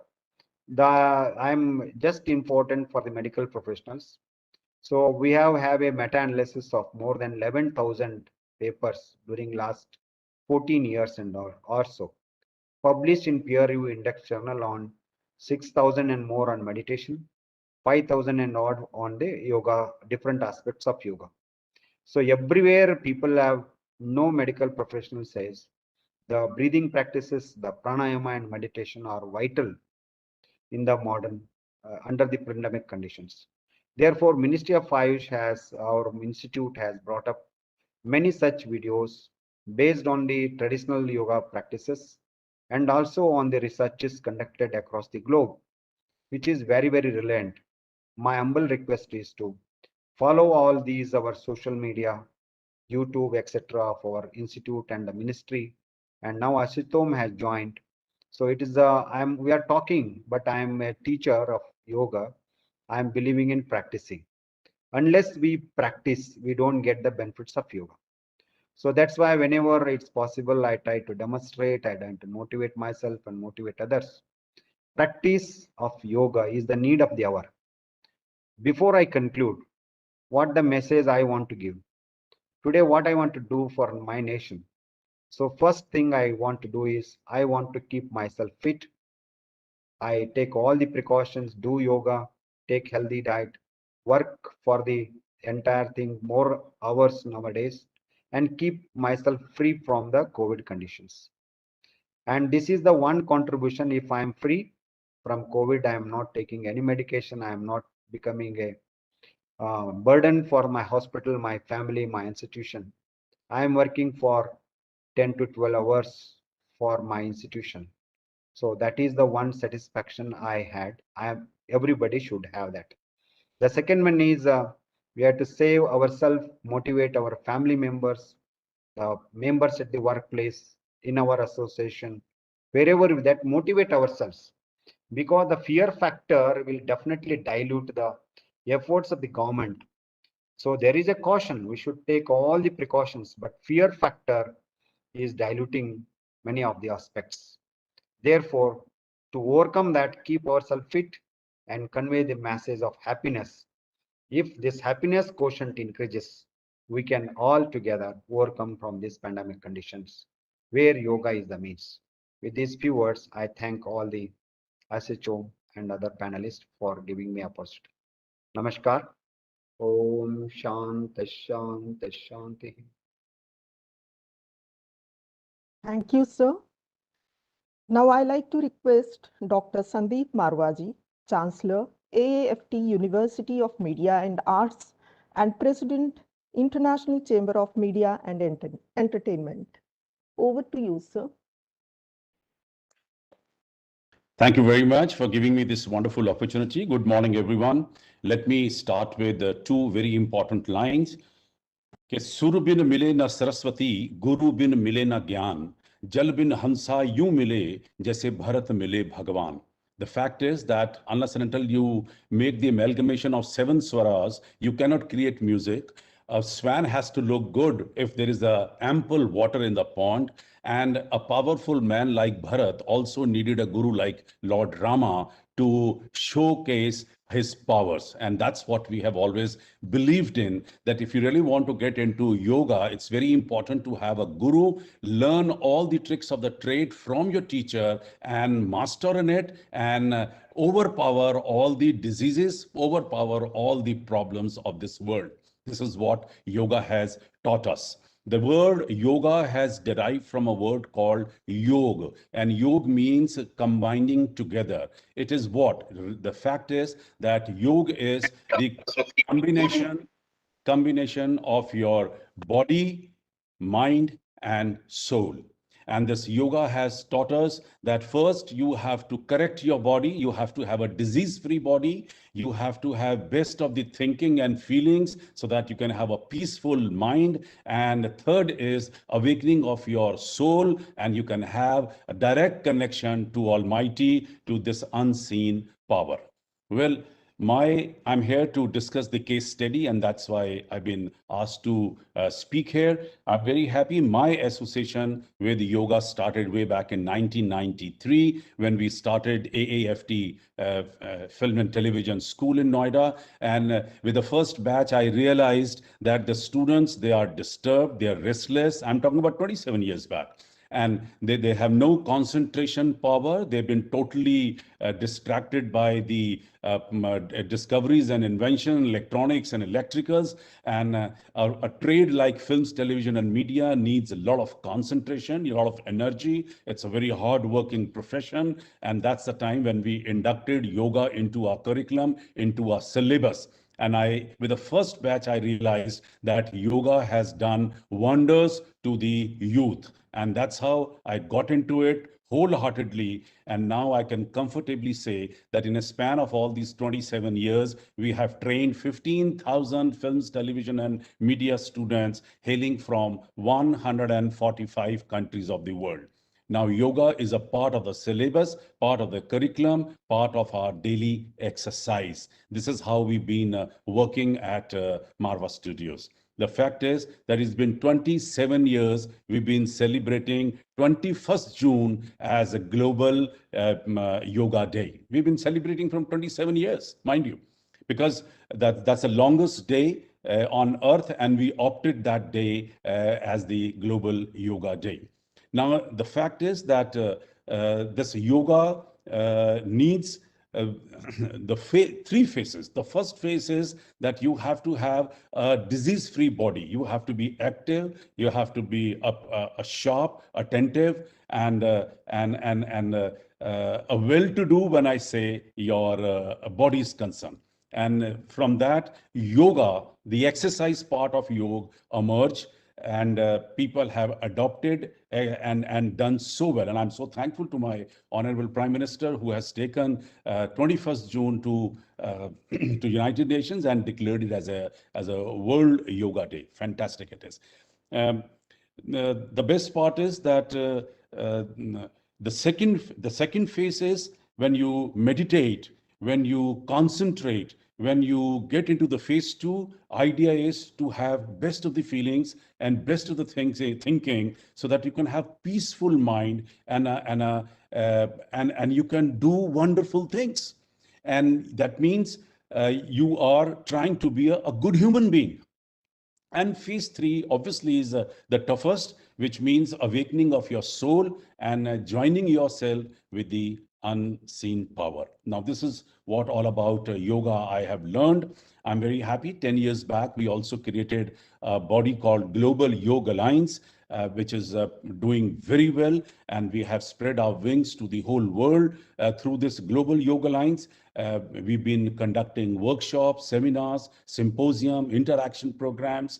I'm just important for the medical professionals. So we have a meta-analysis of more than 11,000 papers during last 14 years and or so, published in peer-reviewed index journal on 6,000 and more on meditation, 5,000 and odd on the yoga, different aspects of yoga. So everywhere people have, no medical professional says the breathing practices, the pranayama and meditation are vital in the modern, under the pandemic conditions. Therefore, Ministry of Ayush our institute has brought up many such videos based on the traditional yoga practices and also on the researches conducted across the globe, which is very, very relevant. My humble request is to follow all these, our social media, YouTube, etc. of our institute and the ministry. And now ASSOCHAM has joined. So it is we are talking, but I am a teacher of yoga. I am believing in practicing. Unless we practice, we don't get the benefits of yoga. So that's why whenever it's possible, I try to demonstrate, I try to motivate myself and motivate others. Practice of yoga is the need of the hour. Before I conclude, what the message I want to give today, what I want to do for my nation. So first thing I want to do is I want to keep myself fit. I take all the precautions, do yoga, take healthy diet, work for the entire thing, more hours nowadays, and keep myself free from the COVID conditions. And this is the one contribution. If I am free from COVID, I am not taking any medication. I am not becoming a burden for my hospital, my family, my institution. I am working for 10 to 12 hours for my institution. So that is the one satisfaction I had. Everybody should have that. The second one is We have to save ourselves, motivate our family members, members at the workplace, in our association, wherever that motivate ourselves, because the fear factor will definitely dilute the efforts of the government. So there is a caution. We should take all the precautions, but fear factor is diluting many of the aspects. Therefore, to overcome that, keep ourselves fit and convey the message of happiness. If this happiness quotient increases, we can all together overcome from these pandemic conditions where yoga is the means. With these few words, I thank all the SHO and other panelists for giving me opportunity. Namaskar. Om Shanti Shanti Shanti. Thank you, sir. Now I like to request Dr. Sandeep Marwaji, Chancellor, AAFT University of Media and Arts and President, International Chamber of Media and Entertainment. Over to you, sir. Thank you very much for giving me this wonderful opportunity. Good morning, everyone. Let me start with two very important lines. कि सुर बिन मिले न सरस्वती, गुरु बिन मिले न ज्ञान, जल बिन हंसा यूं मिले जैसे भरत मिले भगवान. The fact is that unless and until you make the amalgamation of 7 swaras, you cannot create music. A swan has to look good if there is ample water in the pond. And a powerful man like Bharat also needed a guru like Lord Rama to showcase his powers. And that's what we have always believed in, that if you really want to get into yoga, it's very important to have a guru, learn all the tricks of the trade from your teacher and master in it and overpower all the diseases, overpower all the problems of this world. This is what yoga has taught us. The word yoga has derived from a word called yog, and yog means combining together. It is what? The fact is that yog is the combination of your body, mind, and soul. And this yoga has taught us that first you have to correct your body. You have to have a disease-free body. You have to have best of the thinking and feelings so that you can have a peaceful mind. And third is awakening of your soul, and you can have a direct connection to Almighty, to this unseen power. Well, I'm here to discuss the case study, and that's why I've been asked to speak here. I'm very happy. My association with yoga started way back in 1993 when we started AAFT Film and Television School in Noida. And with the first batch, I realized that the students, they are disturbed, they are restless. I'm talking about 27 years back. And they have no concentration power. They've been totally distracted by the discoveries and invention, electronics and electricals. And a trade like films, television, and media needs a lot of concentration, a lot of energy. It's a very hard-working profession. And that's the time when we inducted yoga into our curriculum, into our syllabus. And with the first batch, I realized that yoga has done wonders to the youth. And that's how I got into it wholeheartedly. And now I can comfortably say that in a span of all these 27 years, we have trained 15,000 films, television, and media students hailing from 145 countries of the world. Now, yoga is a part of the syllabus, part of the curriculum, part of our daily exercise. This is how we've been working at Marva Studios. The fact is that it's been 27 years we've been celebrating 21st June as a global yoga day. We've been celebrating from 27 years, mind you, because that's the longest day on earth, and we opted that day as the global yoga day. Now, the fact is that this yoga needs three phases. The first phase is that you have to have a disease-free body. You have to be active. You have to be sharp, attentive, and a well-to-do when I say your body is concerned. And from that, yoga, the exercise part of yoga emerged. and people have adopted and done so well. And I'm so thankful to my Honorable Prime Minister, who has taken 21st June to to United Nations and declared it as a World Yoga Day. Fantastic it is. Um, the best part is that uh, the second phase is when you meditate, when you concentrate, when you get into the phase two. Idea is to have best of the feelings and best of the things thinking, so that you can have peaceful mind and you can do wonderful things. And that means you are trying to be a good human being. And phase three obviously is the toughest, which means awakening of your soul and joining yourself with the unseen power. Now, this is what all about yoga I have learned. I'm very happy. 10 years back, we also created a body called Global Yoga Alliance, which is doing very well. And we have spread our wings to the whole world through this Global Yoga Alliance. We've been conducting workshops, seminars, symposium, interaction programs,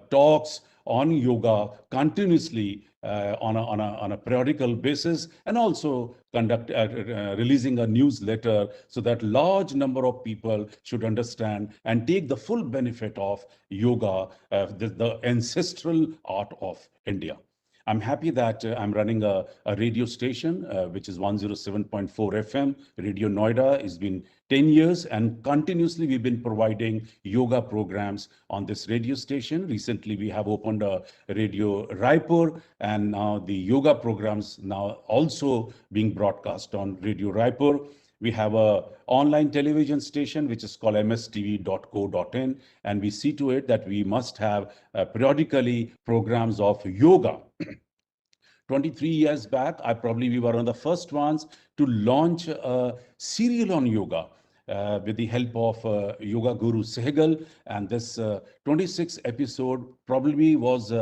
talks on yoga continuously on a periodical basis, and also releasing a newsletter so that large number of people should understand and take the full benefit of yoga, the ancestral art of India. I'm happy that I'm running a radio station, which is 107.4 FM. Radio Noida. It's been 10 years, and continuously we've been providing yoga programs on this radio station. Recently, we have opened a Radio Raipur, and now the yoga programs now also being broadcast on Radio Raipur. We have a online television station which is called mstv.co.in, and we see to it that we must have periodically programs of yoga. 23 years back, we were one of the first ones to launch a serial on yoga with the help of Yoga Guru Sehgal. And this 26th episode probably was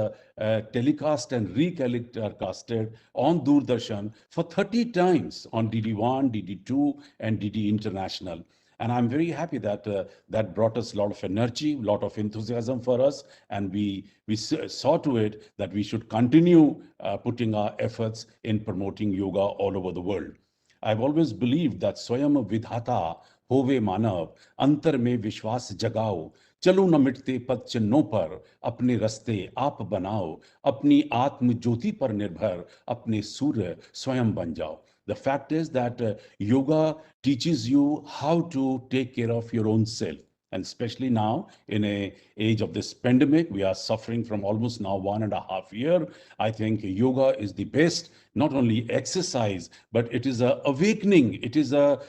telecast and recasted on Doordarshan for 30 times on DD1, DD2, and DD International. And I'm very happy that that brought us a lot of energy, a lot of enthusiasm for us. And we saw to it that we should continue putting our efforts in promoting yoga all over the world. I've always believed that Swayam Vidhata Hove Manav, Antar में विश्वास जगाओ, चलो न मिटते पद चिन्हों पर, अपने रस्ते आप बनाओ, अपनी आत्म ज्योति पर निर्भर, अपने सूर्य स्वयं बन जाओ. The fact is that yoga teaches you how to take care of your own self. And especially now, in an age of this pandemic, we are suffering from almost now 1.5 years. I think yoga is the best, not only exercise, but it is a awakening. It is a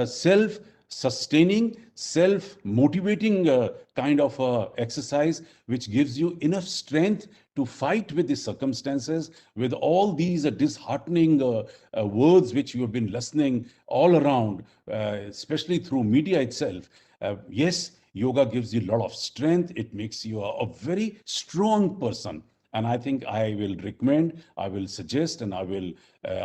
self-sustaining, self-motivating kind of exercise, which gives you enough strength to fight with the circumstances, with all these disheartening words which you have been listening all around, especially through media itself. Yes, yoga gives you a lot of strength. It makes you a very strong person. And I think I will recommend, I will suggest, and I will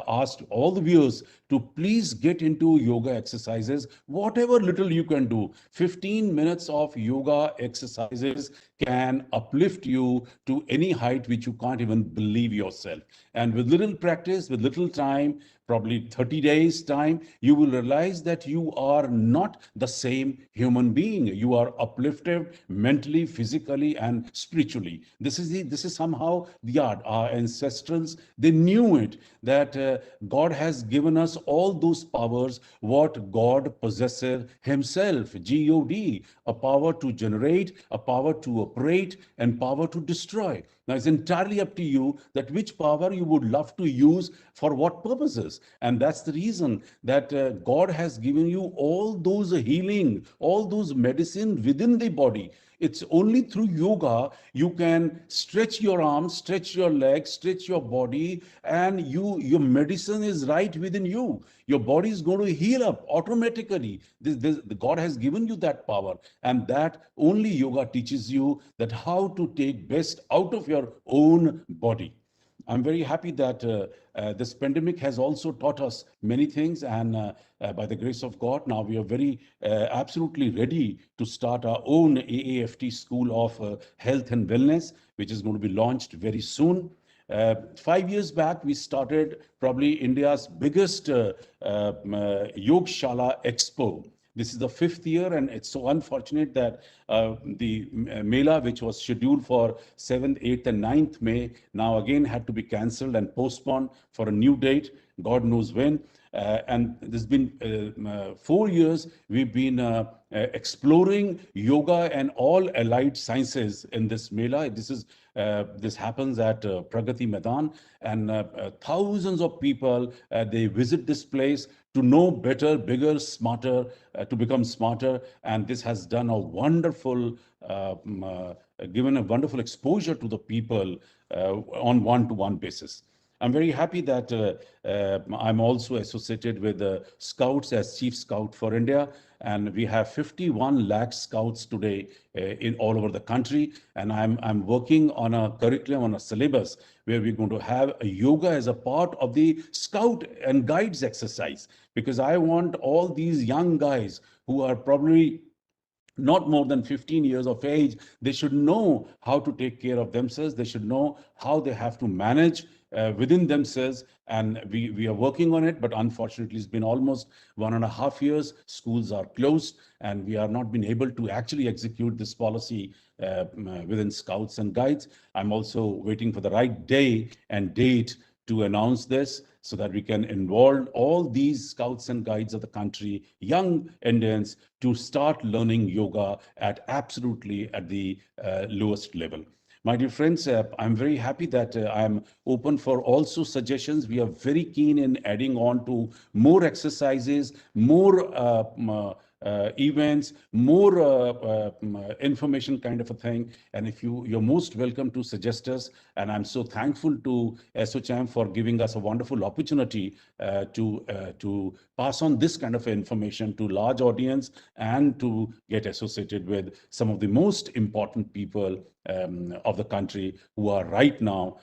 ask all the viewers to please get into yoga exercises, whatever little you can do. 15 minutes of yoga exercises can uplift you to any height which you can't even believe yourself. And with little practice, with little time, probably 30 days time, you will realize that you are not the same human being. You are uplifted mentally, physically, and spiritually. This is somehow the art. Our ancestrals, they knew it, that God has given us all those powers, what God possesses himself, G-O-D, a power to generate, a power to operate, and power to destroy. Now, it's entirely up to you that which power you would love to use for what purposes. And that's the reason that God has given you all those healing, all those medicine within the body. It's only through yoga you can stretch your arms, stretch your legs, stretch your body, and your medicine is right within you. Your body is going to heal up automatically. God has given you that power, and that only yoga teaches you, that how to take best out of your own body. I'm very happy that this pandemic has also taught us many things, and by the grace of God, now we are very absolutely ready to start our own AAFT School of Health and Wellness, which is going to be launched very soon. 5 years back, we started probably India's biggest Yog Shala Expo. This is the 5th year, and it's so unfortunate that the Mela, which was scheduled for 7th, 8th, and 9th May, now again had to be cancelled and postponed for a new date, God knows when. And there's been 4 years we've been exploring yoga and all allied sciences in this Mela. This happens at Pragati Maidan, and thousands of people they visit this place to know better, bigger, smarter, to become smarter. And this has done a wonderful, given a wonderful exposure to the people on one-to-one basis. I'm very happy that I'm also associated with the Scouts as Chief Scout for India, and we have 51 lakh Scouts today in all over the country. And I'm working on a curriculum, on a syllabus where we're going to have a yoga as a part of the Scout and Guides exercise, because I want all these young guys who are probably not more than 15 years of age, they should know how to take care of themselves. They should know how they have to manage within themselves. And we are working on it, but unfortunately, it's been almost 1.5 years. Schools are closed, and we are not been able to actually execute this policy within Scouts and Guides. I'm also waiting for the right day and date to announce this, so that we can involve all these Scouts and Guides of the country, young Indians, to start learning yoga at absolutely at the lowest level. My dear friends, I'm very happy that I'm open for also suggestions. We are very keen in adding on to more exercises, more events, more information kind of a thing. And if you're most welcome to suggest us. And I'm so thankful to ASSOCHAM for giving us a wonderful opportunity to pass on this kind of information to large audience and to get associated with some of the most important people of the country who are right now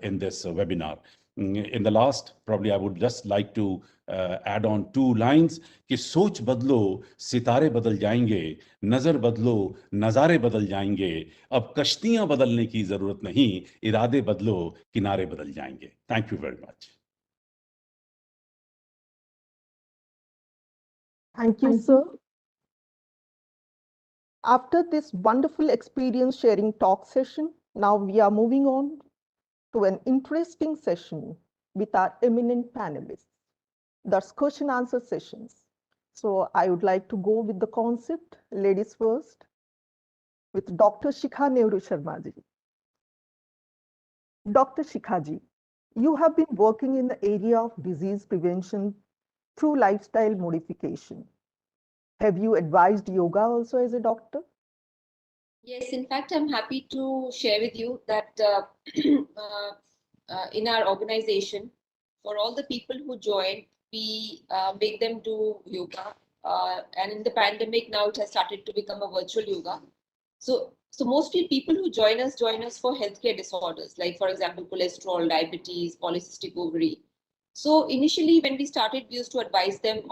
in this webinar. In the last, probably I would just like to add on 2 lines कि सोच बदलो सितारे बदल जाएंगे, नजर बदलो नजारे बदल जाएंगे, अब कश्तियां बदलने की जरूरत नहीं, इरादे बदलो किनारे बदल जाएंगे. Thank you very much. Thank you, sir. After this wonderful experience sharing talk session, now we are moving on to an interesting session with our eminent panelists. That's question answer sessions. So I would like to go with the concept, ladies first, with Dr. Shikha Nehru Sharma ji. Dr. Shikha ji, you have been working in the area of disease prevention through lifestyle modification. Have you advised yoga also as a doctor? Yes, in fact, I'm happy to share with you that in our organization, for all the people who join, we make them do yoga. And in the pandemic, now it has started to become a virtual yoga. So mostly people who join us for healthcare disorders, like, for example, cholesterol, diabetes, polycystic ovary. So initially, when we started, we used to advise them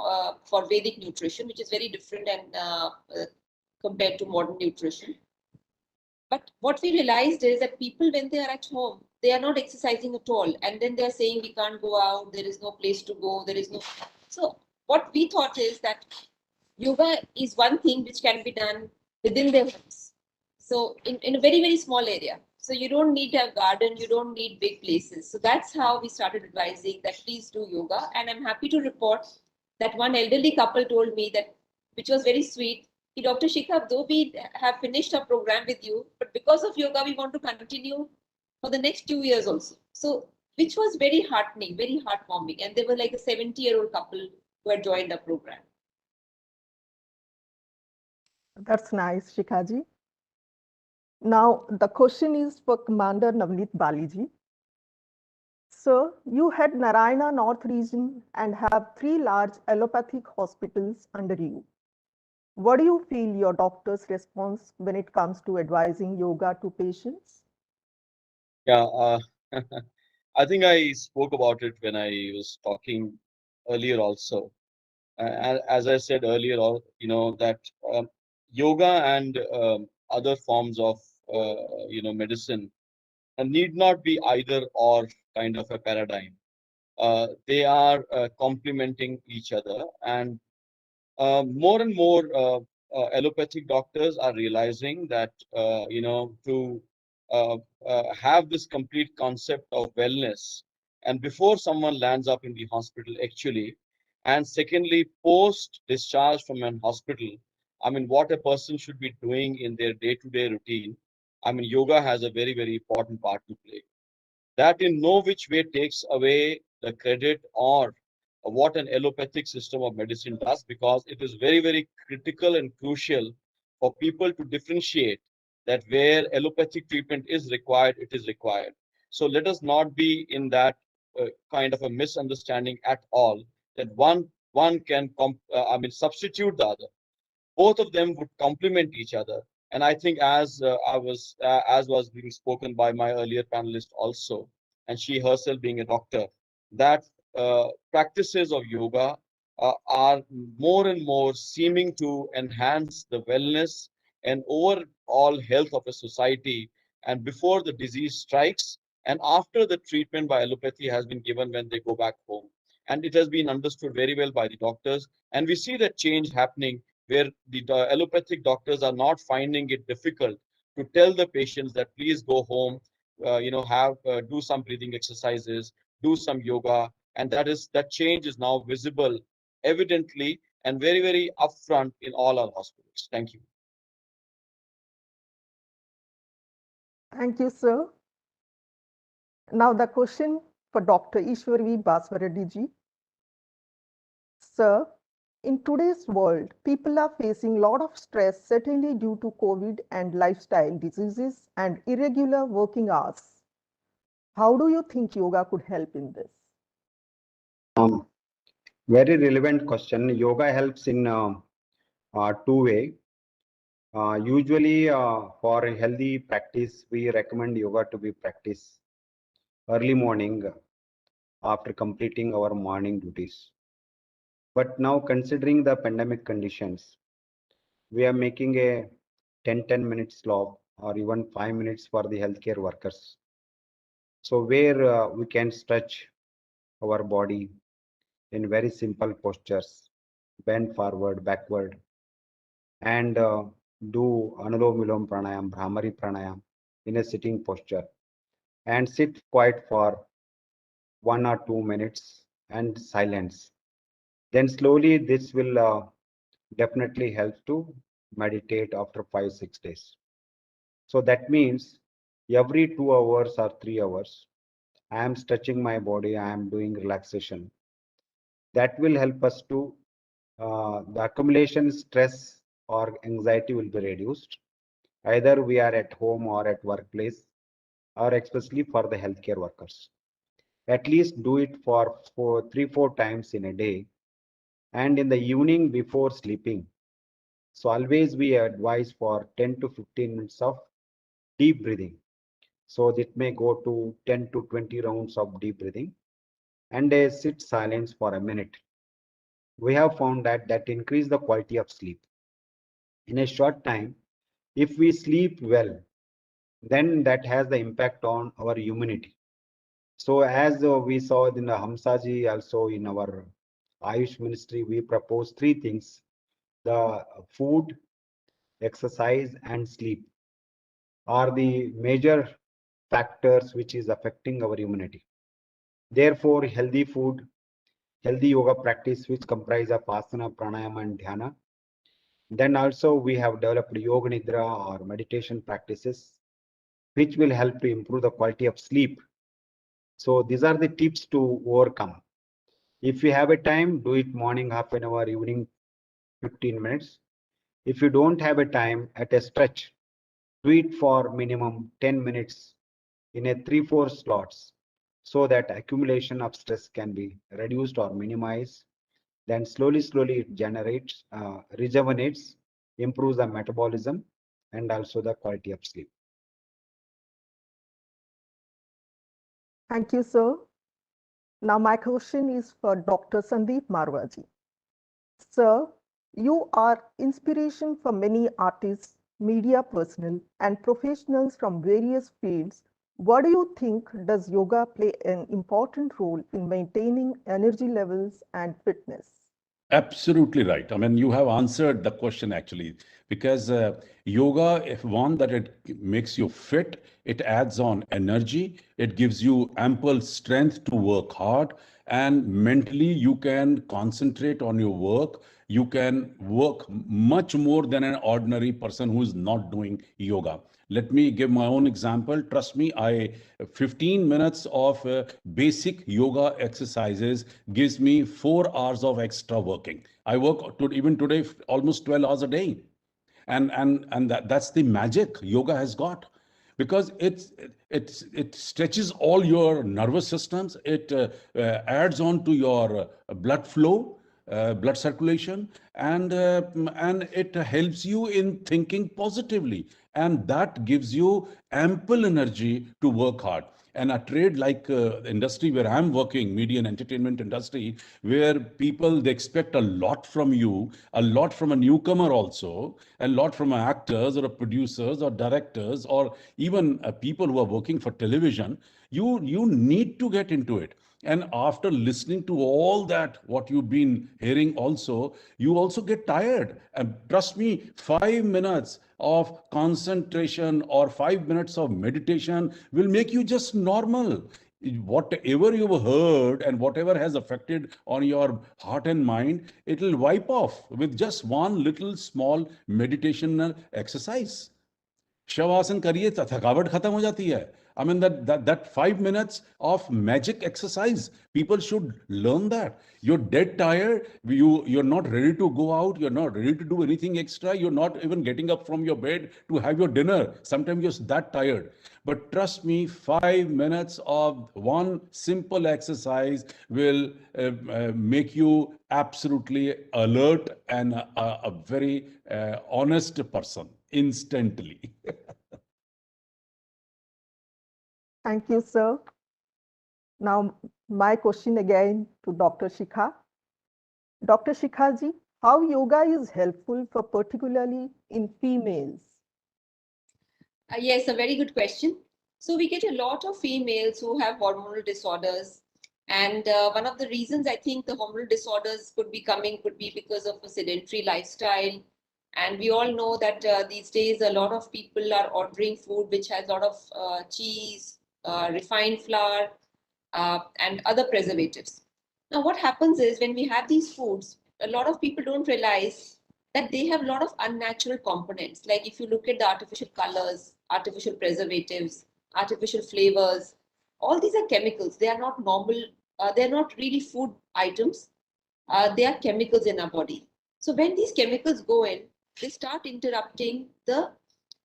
for Vedic nutrition, which is very different and compared to modern nutrition. But what we realized is that people, when they are at home, they are not exercising at all. And then they're saying, we can't go out, there is no place to go, there is no. So what we thought is that yoga is one thing which can be done within their homes. So in a very, very small area. So you don't need a garden, you don't need big places. So that's how we started advising that please do yoga. And I'm happy to report that one elderly couple told me that, which was very sweet, Dr. Shikha, though we have finished our program with you, but because of yoga, we want to continue for the next 2 years also. So, which was very heartening, very heartwarming. And they were like a 70-year-old couple who had joined our program. That's nice, Shikhaji. Now, the question is for Commander Navneet Baliji. Sir, you head Narayana North region and have 3 large allopathic hospitals under you. What do you feel your doctor's response when it comes to advising yoga to patients? Yeah, I think I spoke about it when I was talking earlier also. As I said earlier, that yoga and other forms of medicine need not be either or kind of a paradigm. They are complementing each other, and more and more allopathic doctors are realizing that to uh, have this complete concept of wellness, and before someone lands up in the hospital actually, and secondly post discharge from an hospital, I mean what a person should be doing in their day-to-day routine, I mean yoga has a very, very important part to play. That in no which way takes away the credit or what an allopathic system of medicine does, because it is very, very critical and crucial for people to differentiate that where allopathic treatment is required, it is required. So let us not be in that kind of a misunderstanding at all, that one can substitute the other. Both of them would complement each other. And I think as was being spoken by my earlier panelist also, and she herself being a doctor, that practices of yoga are more and more seeming to enhance the wellness and overall health of a society, and before the disease strikes and after the treatment by allopathy has been given when they go back home. And it has been understood very well by the doctors, and we see that change happening where the allopathic doctors are not finding it difficult to tell the patients that please go home, have do some breathing exercises, do some yoga, and that change is now visible, evidently, and very, very upfront in all our hospitals. Thank you. Thank you, sir. Now the question for Dr. Ishwari Baswareddy ji. Sir, in today's world, people are facing a lot of stress, certainly due to COVID and lifestyle diseases and irregular working hours. How do you think yoga could help in this? Very relevant question. Yoga helps in two ways. Usually, for a healthy practice, we recommend yoga to be practiced early morning after completing our morning duties. But now, considering the pandemic conditions, we are making a 10 minute slot or even 5 minutes for the healthcare workers. So where we can stretch our body in very simple postures, bend forward, backward, and do Anulom Vilom Pranayam, Brahmari Pranayam in a sitting posture, and sit quiet for 1 or 2 minutes and silence. Then slowly this will definitely help to meditate after 5-6 days. So that means every 2 hours or 3 hours, I am stretching my body, I am doing relaxation. That will help us to the accumulation stress or anxiety will be reduced. Either we are at home or at workplace, or especially for the healthcare workers. At least do it for 3-4 times in a day, and in the evening before sleeping. So always we advise for 10 to 15 minutes of deep breathing. So it may go to 10 to 20 rounds of deep breathing, and a sit silence for a minute. We have found that increase the quality of sleep. In a short time, if we sleep well, then that has the impact on our immunity. So as we saw in the Hamsaji, also in our Ayush ministry, we propose 3 things: the food, exercise, and sleep are the major factors which is affecting our immunity. Therefore, healthy food, healthy yoga practice, which comprise of asana, pranayama, and dhyana. Then also we have developed yoga nidra or meditation practices, which will help to improve the quality of sleep. So these are the tips to overcome. If you have a time, do it morning half an hour, evening 15 minutes. If you don't have a time, at a stretch, do it for minimum 10 minutes in a 3-4 slots, so that accumulation of stress can be reduced or minimized. Then slowly it generates, rejuvenates, improves the metabolism, and also the quality of sleep. Thank you, sir. Now my question is for Dr. Sandeep Marwaji. Sir, you are inspiration for many artists, media personnel, and professionals from various fields. What do you think does yoga play an important role in maintaining energy levels and fitness? Absolutely right. I mean, you have answered the question actually, because yoga, if one that it makes you fit, it adds on energy, it gives you ample strength to work hard, and mentally you can concentrate on your work. You can work much more than an ordinary person who is not doing yoga. Let me give my own example. Trust me, I 15 minutes of basic yoga exercises gives me 4 hours of extra working. I work even today almost 12 hours a day, and that's the magic yoga has got, because it stretches all your nervous systems. It adds on to your blood flow, blood circulation, and it helps you in thinking positively, and that gives you ample energy to work hard. And a trade like the industry where I'm working, media and entertainment industry, where people, they expect a lot from you, a lot from a newcomer also, a lot from actors or producers or directors, or even people who are working for television. You need to get into it. And after listening to all that, what you've been hearing also, you also get tired. And trust me, 5 minutes of concentration or 5 minutes of meditation will make you just normal. Whatever you've heard and whatever has affected on your heart and mind, it will wipe off with just one little small meditational exercise. Shavasana करिए तो थकावट खत्म हो जाती है. I mean that 5 minutes of magic exercise. People should learn that. You're dead tired. You're not ready to go out. You're not ready to do anything extra. You're not even getting up from your bed to have your dinner. Sometimes you're that tired. But trust me, 5 minutes of one simple exercise will make you absolutely alert and a very honest person instantly. Thank you, sir. Now, my question again to Dr. Shikha. Dr. Shikhaji, how yoga is helpful for particularly in females? Yes, a very good question. So we get a lot of females who have hormonal disorders. And one of the reasons I think the hormonal disorders could be because of a sedentary lifestyle. And we all know that these days a lot of people are ordering food which has a lot of cheese, refined flour, and other preservatives. Now, what happens is when we have these foods, a lot of people don't realize that they have a lot of unnatural components. Like if you look at the artificial colors, artificial preservatives, artificial flavors, all these are chemicals. They are not normal, they're not really food items. They are chemicals in our body. So when these chemicals go in, they start interrupting the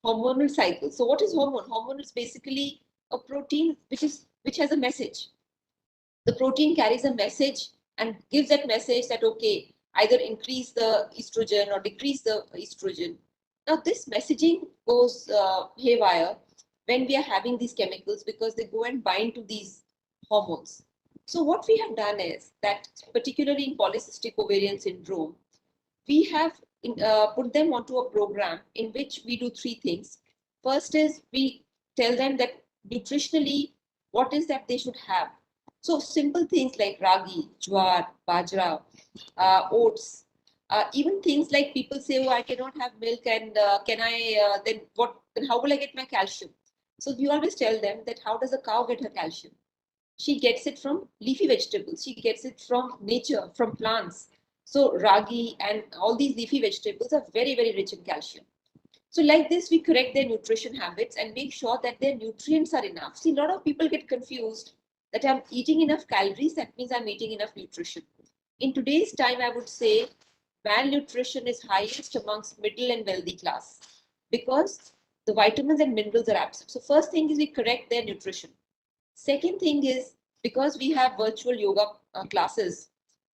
hormonal cycle. So what is hormone? Hormone is basically a protein which has a message. The protein carries a message and gives that message that, okay, either increase the estrogen or decrease the estrogen. Now, this messaging goes haywire when we are having these chemicals because they go and bind to these hormones. So what we have done is that, particularly in polycystic ovarian syndrome, we have put them onto a program in which we do three things. First is we tell them that nutritionally, what is that they should have. So simple things like ragi, jwar, bajra, oats, even things like people say, oh, I cannot have milk and then how will I get my calcium? So we always tell them that how does a cow get her calcium? She gets it from leafy vegetables. She gets it from nature, from plants. So ragi and all these leafy vegetables are very, very rich in calcium. So like this, we correct their nutrition habits and make sure that their nutrients are enough. See, a lot of people get confused that I'm eating enough calories, that means I'm eating enough nutrition. In today's time, I would say malnutrition is highest amongst middle and wealthy class because the vitamins and minerals are absent. So first thing is we correct their nutrition. Second thing is because we have virtual yoga classes,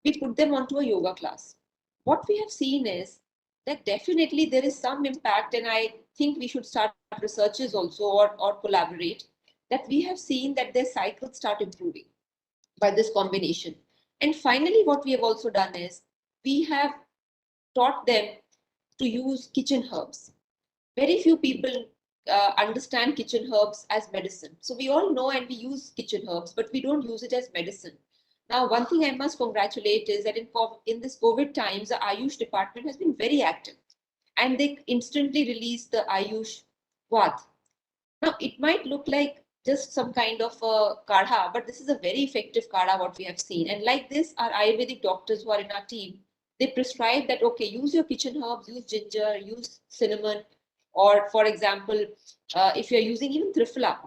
we put them onto a yoga class. What we have seen is that definitely there is some impact, and I think we should start researches also or collaborate. that we have seen that their cycles start improving by this combination. And finally, what we have also done is we have taught them to use kitchen herbs. Very few people understand kitchen herbs as medicine. So we all know and we use kitchen herbs, but we don't use it as medicine. Now, one thing I must congratulate is that in this COVID times, the Ayush department has been very active, and they instantly released the Ayush Vaat. Now, it might look like just some kind of a kadha, but this is a very effective kadha, what we have seen. And like this, our Ayurvedic doctors who are in our team, they prescribe that, okay, use your kitchen herbs, use ginger, use cinnamon, or for example, if you're using even triphala.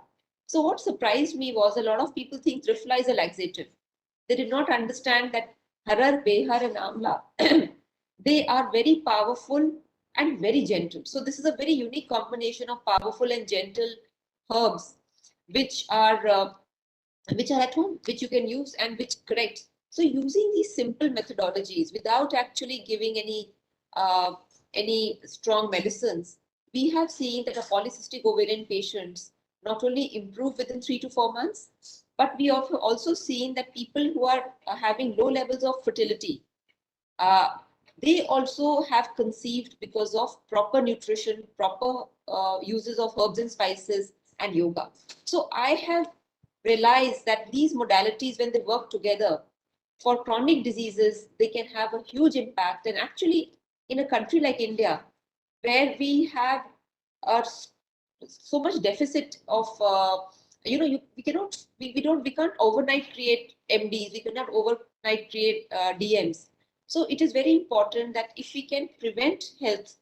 So what surprised me was a lot of people think triphala is a laxative. They did not understand that harar, behar, and amla, they are very powerful and very gentle. So this is a very unique combination of powerful and gentle herbs, which are at home, which you can use and which corrects. So using these simple methodologies without actually giving any strong medicines, we have seen that a polycystic ovarian patients not only improve within 3 to 4 months, but we have also seen that people who are having low levels of fertility, they also have conceived because of proper nutrition, proper uses of herbs and spices and yoga. So I have realized that these modalities, when they work together for chronic diseases, they can have a huge impact. And actually, in a country like India, where we have so much deficit of, we can't overnight create MDs, we cannot overnight create DMs. So it is very important that if we can prevent health,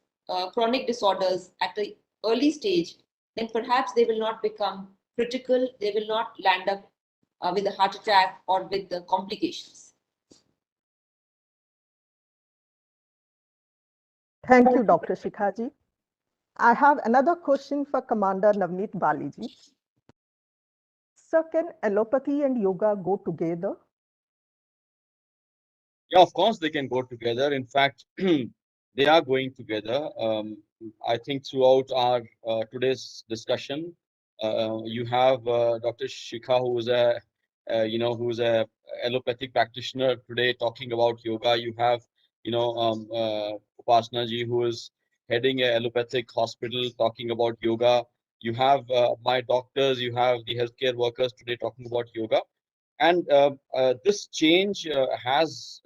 chronic disorders at the early stage, then perhaps they will not become critical, they will not land up with a heart attack or with the complications. Thank you, Dr. Shikhaji. I have another question for Commander Navneet Baliji. Sir, can allopathy and yoga go together? Yeah, of course they can go together. In fact, they are going together. I think throughout our today's discussion, you have Dr. Shikha, who's a allopathic practitioner today talking about yoga. You have, Upasana ji, who is heading a allopathic hospital talking about yoga. You have my doctors, you have the healthcare workers today talking about yoga. And this change has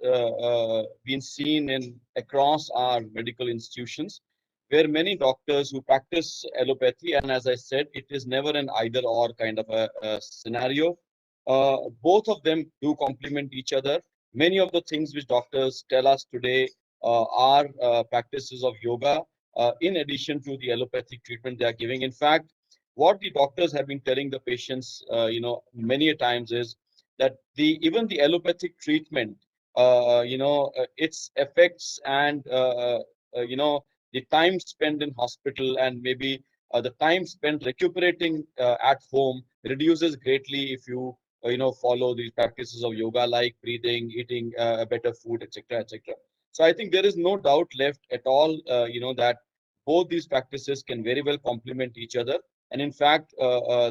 been seen in across our medical institutions, where many doctors who practice allopathy, and as I said, it is never an either or kind of a scenario. Both of them do complement each other. Many of the things which doctors tell us today are practices of yoga, in addition to the allopathic treatment they are giving. In fact, what the doctors have been telling the patients, many a times is that even the allopathic treatment, its effects and the time spent in hospital and maybe the time spent recuperating at home reduces greatly if you follow the practices of yoga, like breathing, eating better food, etc., etc. So I think there is no doubt left at all, that both these practices can very well complement each other, and in fact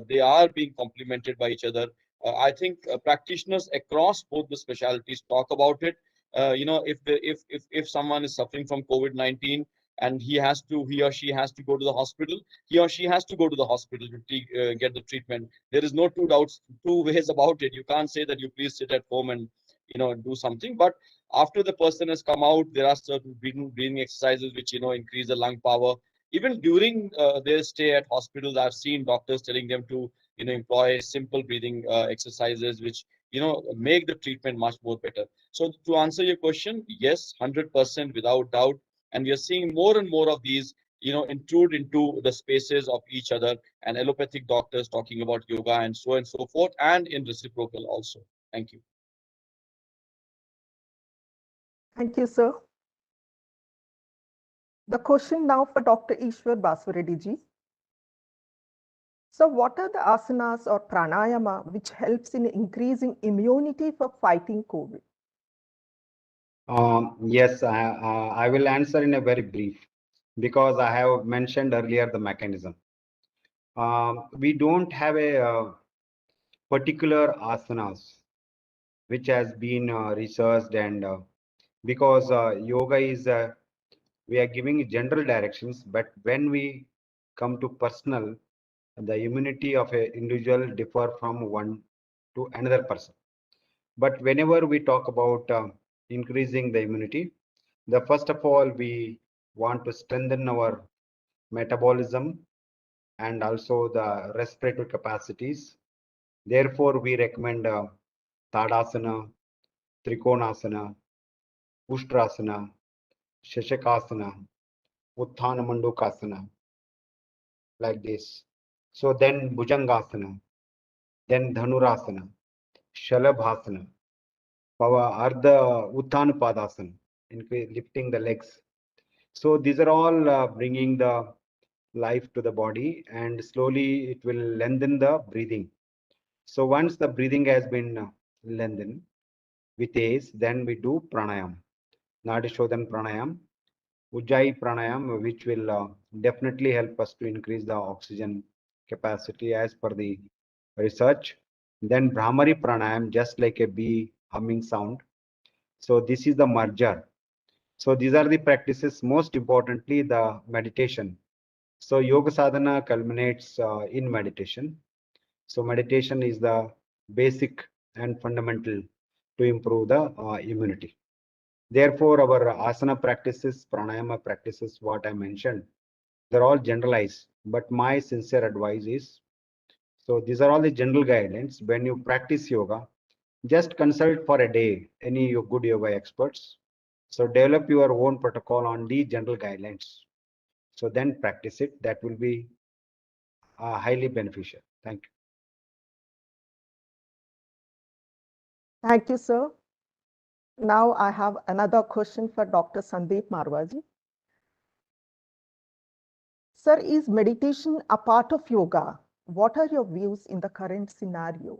they are being complemented by each other. I think practitioners across both the specialties talk about it. If someone is suffering from COVID-19 and he or she has to go to the hospital, he or she has to go to the hospital to get the treatment. There is no two ways about it. You can't say that you please sit at home and do something. But after the person has come out, there are certain breathing exercises which increase the lung power. Even during their stay at hospitals, I've seen doctors telling them to employ simple breathing exercises which make the treatment much more better. So to answer your question, yes, 100% without doubt, and we are seeing more and more of these intrude into the spaces of each other, and allopathic doctors talking about yoga and so forth, and in reciprocal also. Thank you. Thank you, sir. The question now for Dr. Ishwar Basureddy ji. So what are the asanas or pranayama which helps in increasing immunity for fighting COVID? Yes, I will answer in a very brief, because I have mentioned earlier the mechanism. We don't have a particular asanas which has been researched, and because yoga is we are giving general directions, but when we come to personal, the immunity of an individual differ from one to another person. But whenever we talk about increasing the immunity, the first of all, we want to strengthen our metabolism and also the respiratory capacities. Therefore, we recommend Tadasana, Trikonasana, Ushtrasana, Shashakasana, Utthana Mandukasana, like this. So then Bhujangasana, then Dhanurasana, Shalabhasana, Ardha Utthana Padasana, lifting the legs. So these are all bringing the life to the body, and slowly it will lengthen the breathing. So once the breathing has been lengthened with ease, then we do pranayam, Nadishodhan pranayam, Ujjayi pranayam, which will definitely help us to increase the oxygen capacity as per the research. Then Brahmari pranayam, just like a bee humming sound. So this is the merger. So these are the practices. Most importantly, the meditation. So yoga sadhana culminates in meditation. So meditation is the basic and fundamental to improve the immunity. Therefore, our asana practices, pranayama practices, what I mentioned, they're all generalized. But my sincere advice is, so these are all the general guidelines. When you practice yoga, just consult for a day any good yoga experts. So develop your own protocol on the general guidelines. So then practice it. That will be highly beneficial. Thank you. Thank you, sir. Now I have another question for Dr. Sandeep Marwaji. Sir, is meditation a part of yoga? What are your views in the current scenario?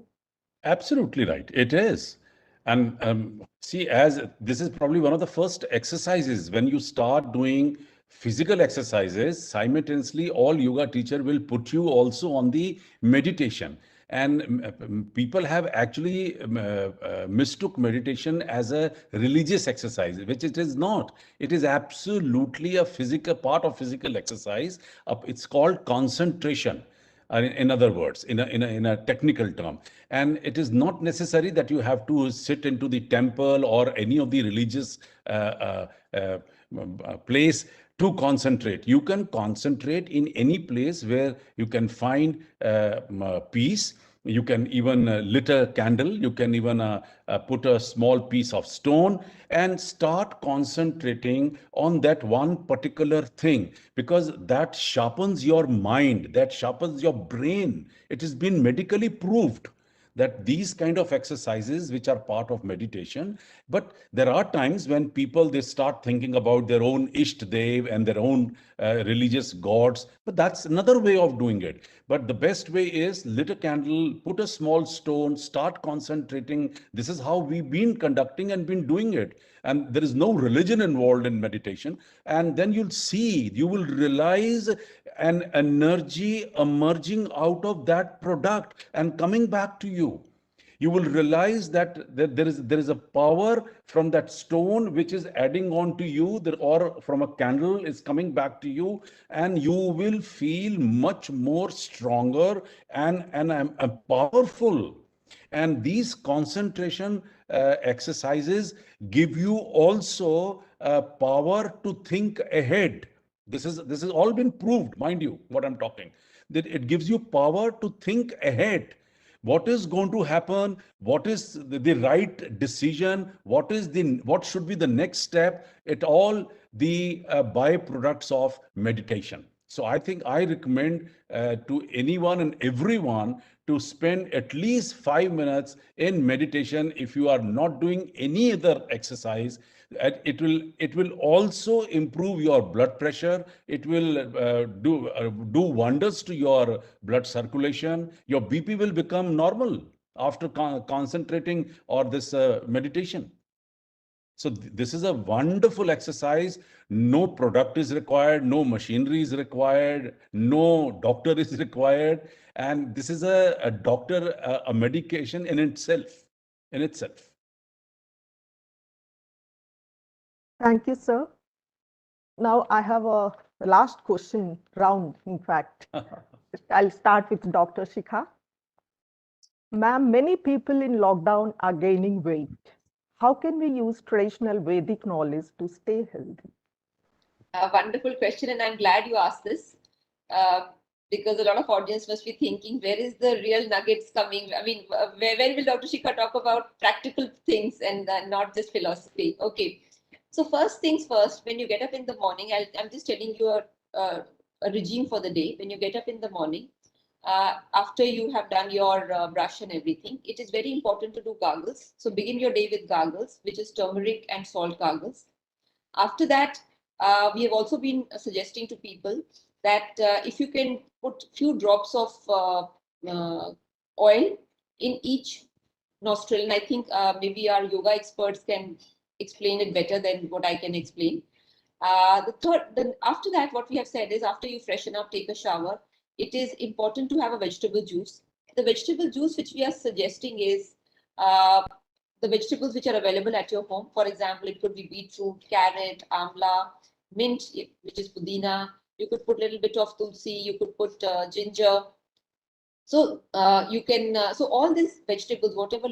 Absolutely right. It is. And see, as this is probably one of the first exercises, when you start doing physical exercises, simultaneously, all yoga teacher will put you also on the meditation. And people have actually mistook meditation as a religious exercise, which it is not. It is absolutely a physical part of physical exercise. It's called concentration. In other words, in a technical term. And it is not necessary that you have to sit into the temple or any of the religious place to concentrate. You can concentrate in any place where you can find peace. You can even lit a candle. You can even put a small piece of stone and start concentrating on that one particular thing, because that sharpens your mind, that sharpens your brain. It has been medically proved that these kind of exercises which are part of meditation. But there are times when people, they start thinking about their own isht dev and their own religious gods, but that's another way of doing it. But the best way is lit a candle, put a small stone, start concentrating. This is how we've been conducting and been doing it, and there is no religion involved in meditation. And then you'll see, you will realize an energy emerging out of that product and coming back to you. You will realize that there is a power from that stone which is adding on to you, or from a candle is coming back to you, and you will feel much more stronger and powerful. And these concentration exercises give you also power to think ahead. This is all been proved, mind you, what I'm talking. That it gives you power to think ahead. What is going to happen? What is the right decision? What should be the next step? It all the byproducts of meditation. So I think I recommend to anyone and everyone to spend at least 5 minutes in meditation if you are not doing any other exercise. It will also improve your blood pressure. It will do wonders to your blood circulation. Your BP will become normal after concentrating or this meditation. So this is a wonderful exercise. No product is required, no machinery is required, no doctor is required. And this is a doctor, a medication in itself, in itself. Thank you, sir. Now I have a last question round, in fact. I'll start with Dr. Shikha. Ma'am, many people in lockdown are gaining weight. How can we use traditional Vedic knowledge to stay healthy? A wonderful question, and I'm glad you asked this because a lot of audience must be thinking, where is the real nuggets coming? I mean, when will Dr. Shikha talk about practical things and not just philosophy? Okay. So first things first, when you get up in the morning, I'm just telling you a regime for the day. When you get up in the morning, after you have done your brush and everything, it is very important to do gargles. So begin your day with gargles, which is turmeric and salt gargles. After that, we have also been suggesting to people that if you can put few drops of oil in each nostril, and I think maybe our yoga experts can explain it better than what I can explain. After that, what we have said is after you freshen up, take a shower, it is important to have a vegetable juice. The vegetable juice which we are suggesting is the vegetables which are available at your home. For example, it could be beetroot, carrot, amla, mint, which is pudina. You could put a little bit of tulsi. You could put ginger. So you can, so all these vegetables, whatever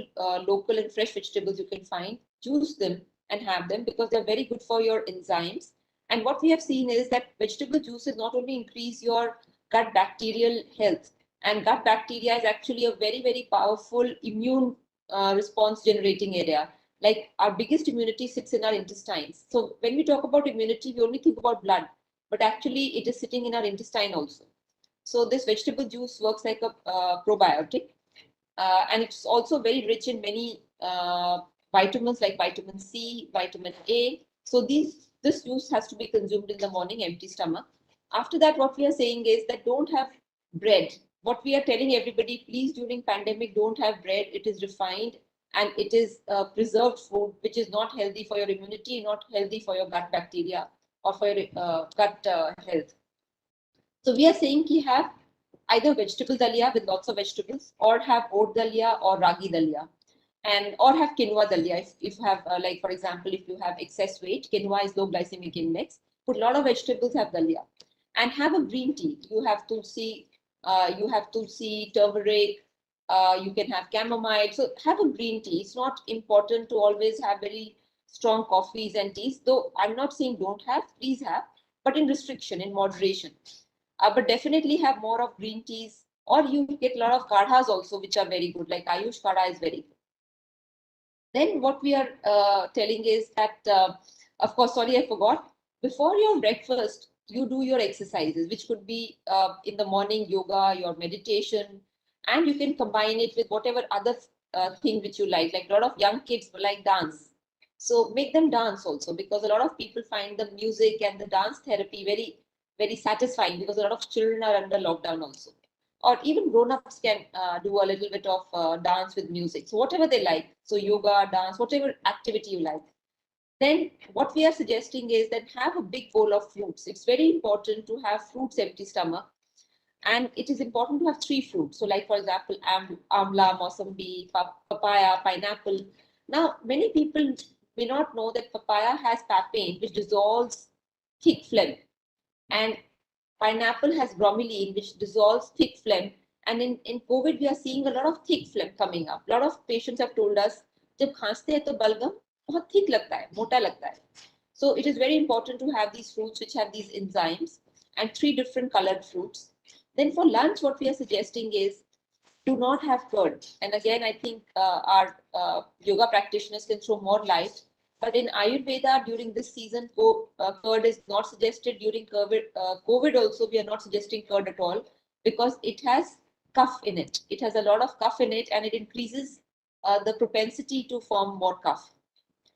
local and fresh vegetables you can find, juice them and have them because they're very good for your enzymes. And what we have seen is that vegetable juices not only increase your gut bacterial health, and gut bacteria is actually a very, very powerful immune response generating area. Like our biggest immunity sits in our intestines. So when we talk about immunity, we only think about blood, but actually it is sitting in our intestine also. So this vegetable juice works like a probiotic, and it's also very rich in many vitamins like vitamin C, vitamin A. So this juice has to be consumed in the morning, empty stomach. After that, what we are saying is that don't have bread. What we are telling everybody, please, during pandemic, don't have bread. It is refined and it is preserved food, which is not healthy for your immunity, not healthy for your gut bacteria or for your gut health. So we are saying ki have either vegetable dalia with lots of vegetables, or have oat dalia or ragi dalia, and or have quinoa dalia. If you have like for example, if you have excess weight, quinoa is low glycemic index. Put a lot of vegetables, have dalia, and have a green tea. You have tulsi, turmeric. You can have chamomile. So have a green tea. It's not important to always have very strong coffees and teas. Though I'm not saying don't have, please have, but in restriction, in moderation. But definitely have more of green teas, or you get a lot of kadhas also, which are very good, like Ayush kadha is very good. Then what we are telling is that, of course, sorry, I forgot, before your breakfast, you do your exercises, which could be in the morning yoga, your meditation, and you can combine it with whatever other thing which you like a lot of young kids like dance. So make them dance also, because a lot of people find the music and the dance therapy very, very satisfying, because a lot of children are under lockdown also. Or even grown-ups can do a little bit of dance with music. So whatever they like, so yoga, dance, whatever activity you like. Then what we are suggesting is that have a big bowl of fruits. It's very important to have fruits empty stomach. And it is important to have 3 fruits. So like, for example, amla, mosambi, papaya, pineapple. Now, many people may not know that papaya has papain, which dissolves thick phlegm. And pineapple has bromelain, which dissolves thick phlegm. And in COVID, we are seeing a lot of thick phlegm coming up. A lot of patients have told us, जब खांसते हैं तो बलगम बहुत thick लगता है, मोटा लगता है. So it is very important to have these fruits which have these enzymes, and 3 different colored fruits. Then for lunch, what we are suggesting is do not have curd. And again, I think our yoga practitioners can throw more light. But in Ayurveda, during this season, curd is not suggested. During COVID also, we are not suggesting curd at all, because it has cough in it. It has a lot of cough in it, and it increases the propensity to form more cough.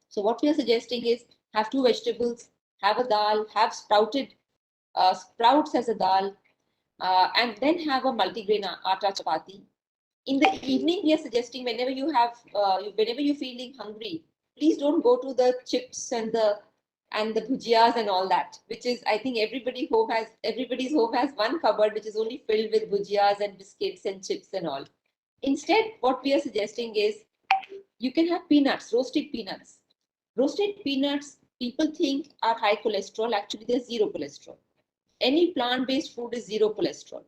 So what we are suggesting is have 2 vegetables, have a dal, have sprouted sprouts as a dal, and then have a multigrain atta chapati. In the evening, we are suggesting whenever you have, whenever you're feeling hungry, please don't go to the chips and the bhujiyas and all that, which is, I think everybody's home has one cupboard which is only filled with bhujiyas and biscuits and chips and all. Instead, what we are suggesting is you can have peanuts, roasted peanuts. Roasted peanuts, people think are high cholesterol. Actually, they're zero cholesterol. Any plant-based food is zero cholesterol.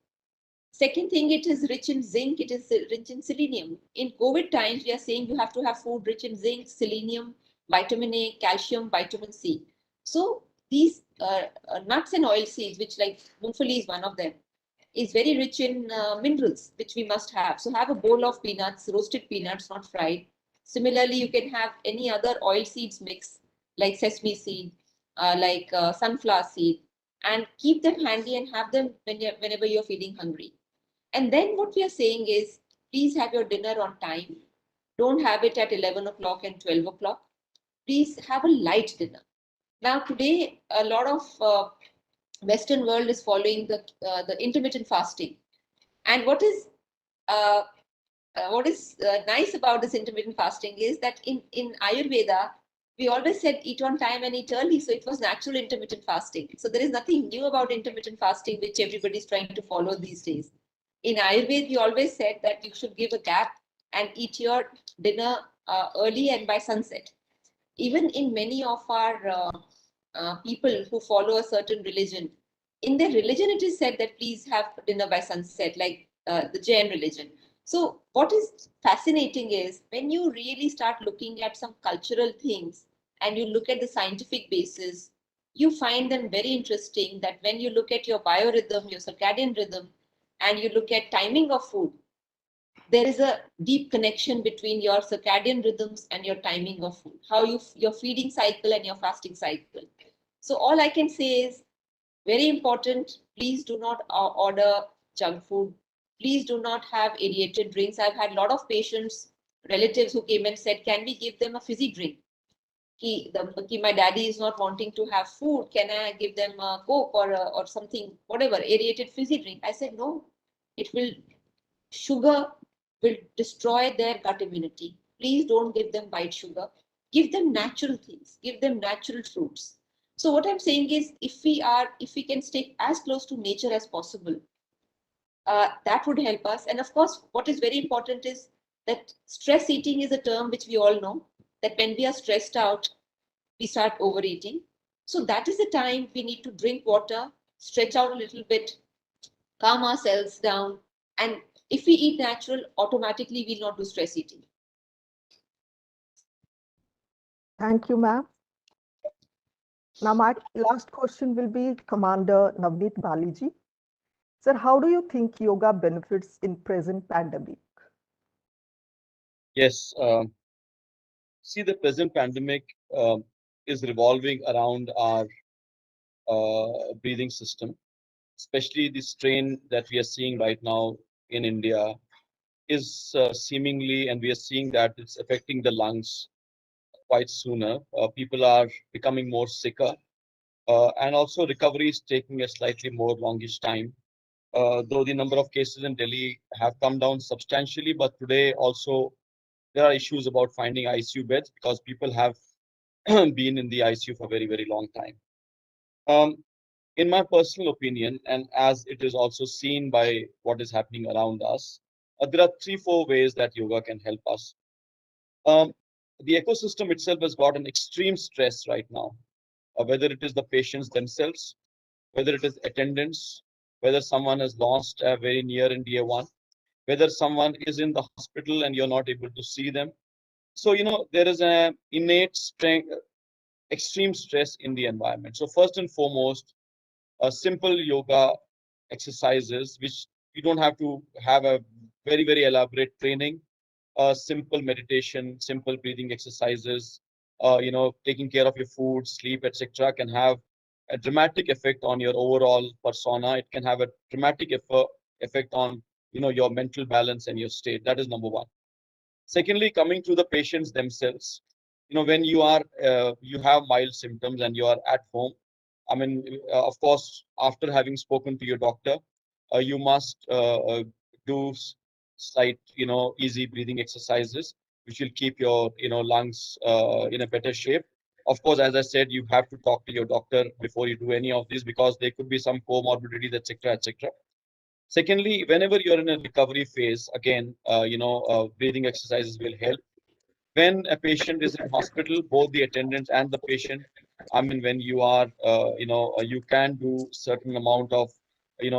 Second thing, it is rich in zinc, it is rich in selenium. In COVID times, we are saying you have to have food rich in zinc, selenium, vitamin A, calcium, vitamin C. So these nuts and oil seeds, which like mungfali is one of them, is very rich in minerals, which we must have. So have a bowl of peanuts, roasted peanuts, not fried. Similarly, you can have any other oil seeds mix, like sesame seed, like sunflower seed, and keep them handy and have them whenever you're feeling hungry. And then what we are saying is, please have your dinner on time. Don't have it at 11 o'clock and 12 o'clock. Please have a light dinner. Now, today, a lot of Western world is following the intermittent fasting. And what is nice about this intermittent fasting is that in Ayurveda, we always said eat on time and eat early. So it was natural intermittent fasting. So there is nothing new about intermittent fasting, which everybody is trying to follow these days. In Ayurveda, we always said that you should give a gap and eat your dinner early and by sunset. Even in many of our people who follow a certain religion, in their religion, it is said that please have dinner by sunset, like the Jain religion. So what is fascinating is when you really start looking at some cultural things and you look at the scientific basis, you find them very interesting that when you look at your biorhythm, your circadian rhythm, and you look at timing of food, there is a deep connection between your circadian rhythms and your timing of food, how your feeding cycle and your fasting cycle. So all I can say is very important. Please do not order junk food. Please do not have aerated drinks. I've had a lot of patients, relatives who came and said, can we give them a fizzy drink? My daddy is not wanting to have food. Can I give them a Coke or something, whatever, aerated fizzy drink? I said, no, sugar will destroy their gut immunity. Please don't give them white sugar. Give them natural things. Give them natural fruits. So what I'm saying is, if we can stay as close to nature as possible, that would help us. And of course, what is very important is that stress eating is a term which we all know, that when we are stressed out, we start overeating. So that is the time we need to drink water, stretch out a little bit, calm ourselves down. And if we eat natural, automatically we'll not do stress eating. Thank you, ma'am. Now, my last question will be Commander Navneet Baliji. Sir, how do you think yoga benefits in present pandemic? Yes. See, the present pandemic is revolving around our breathing system, especially the strain that we are seeing right now in India is seemingly, and we are seeing that it's affecting the lungs quite sooner. People are becoming more sicker, and also recovery is taking a slightly more longish time. Though the number of cases in Delhi have come down substantially, but today also there are issues about finding ICU beds because people have been in the ICU for a very, very long time. In my personal opinion, and as it is also seen by what is happening around us, there are 3-4 ways that yoga can help us. The ecosystem itself has got an extreme stress right now, whether it is the patients themselves, whether it is attendants, whether someone has lost a very near and dear one, whether someone is in the hospital and you're not able to see them. So, there is an innate strength, extreme stress in the environment. So first and foremost, simple yoga exercises, which you don't have to have a very, very elaborate training, simple meditation, simple breathing exercises, taking care of your food, sleep, etc., can have a dramatic effect on your overall persona. It can have a dramatic effect on, your mental balance and your state. That is number one. Secondly, coming to the patients themselves, when you have mild symptoms and you are at home, I mean, of course, after having spoken to your doctor, you must do slight, easy breathing exercises. which will keep your lungs in a better shape. Of course, as I said, you have to talk to your doctor before you do any of this, because there could be some comorbidities, etc., etc. Secondly, whenever you're in a recovery phase, again, breathing exercises will help. When a patient is in hospital, both the attendants and the patient, I mean, when you are, you can do certain amount of,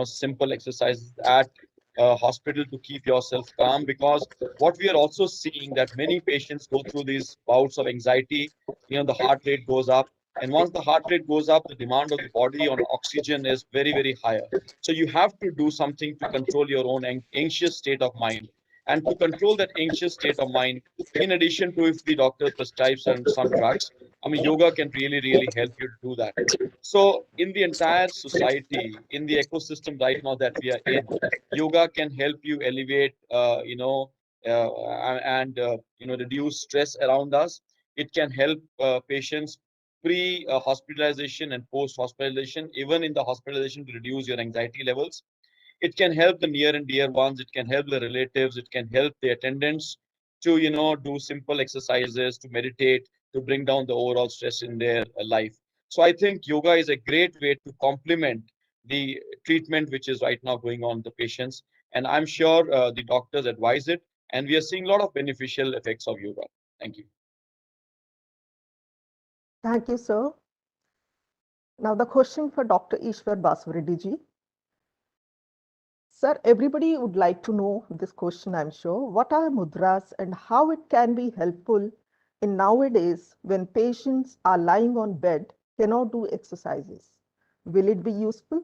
simple exercises at hospital to keep yourself calm, because what we are also seeing that many patients go through these bouts of anxiety, the heart rate goes up. And once the heart rate goes up, the demand of the body on oxygen is very, very higher. So you have to do something to control your own anxious state of mind. And to control that anxious state of mind, in addition to if the doctor prescribes some drugs, I mean, yoga can really, really help you to do that. So in the entire society, in the ecosystem right now that we are in, yoga can help you elevate, and reduce stress around us. It can help patients pre-hospitalization and post-hospitalization, even in the hospitalization, to reduce your anxiety levels. It can help the near and dear ones. It can help the relatives. It can help the attendants to do simple exercises, to meditate, to bring down the overall stress in their life. So I think yoga is a great way to complement the treatment which is right now going on the patients, and I'm sure the doctors advise it, and we are seeing a lot of beneficial effects of yoga. Thank you. Thank you, sir. Now the question for Dr. Ishwar Basvareddy ji. Sir, everybody would like to know this question, I'm sure. What are mudras and how it can be helpful in nowadays when patients are lying on bed, cannot do exercises? Will it be useful?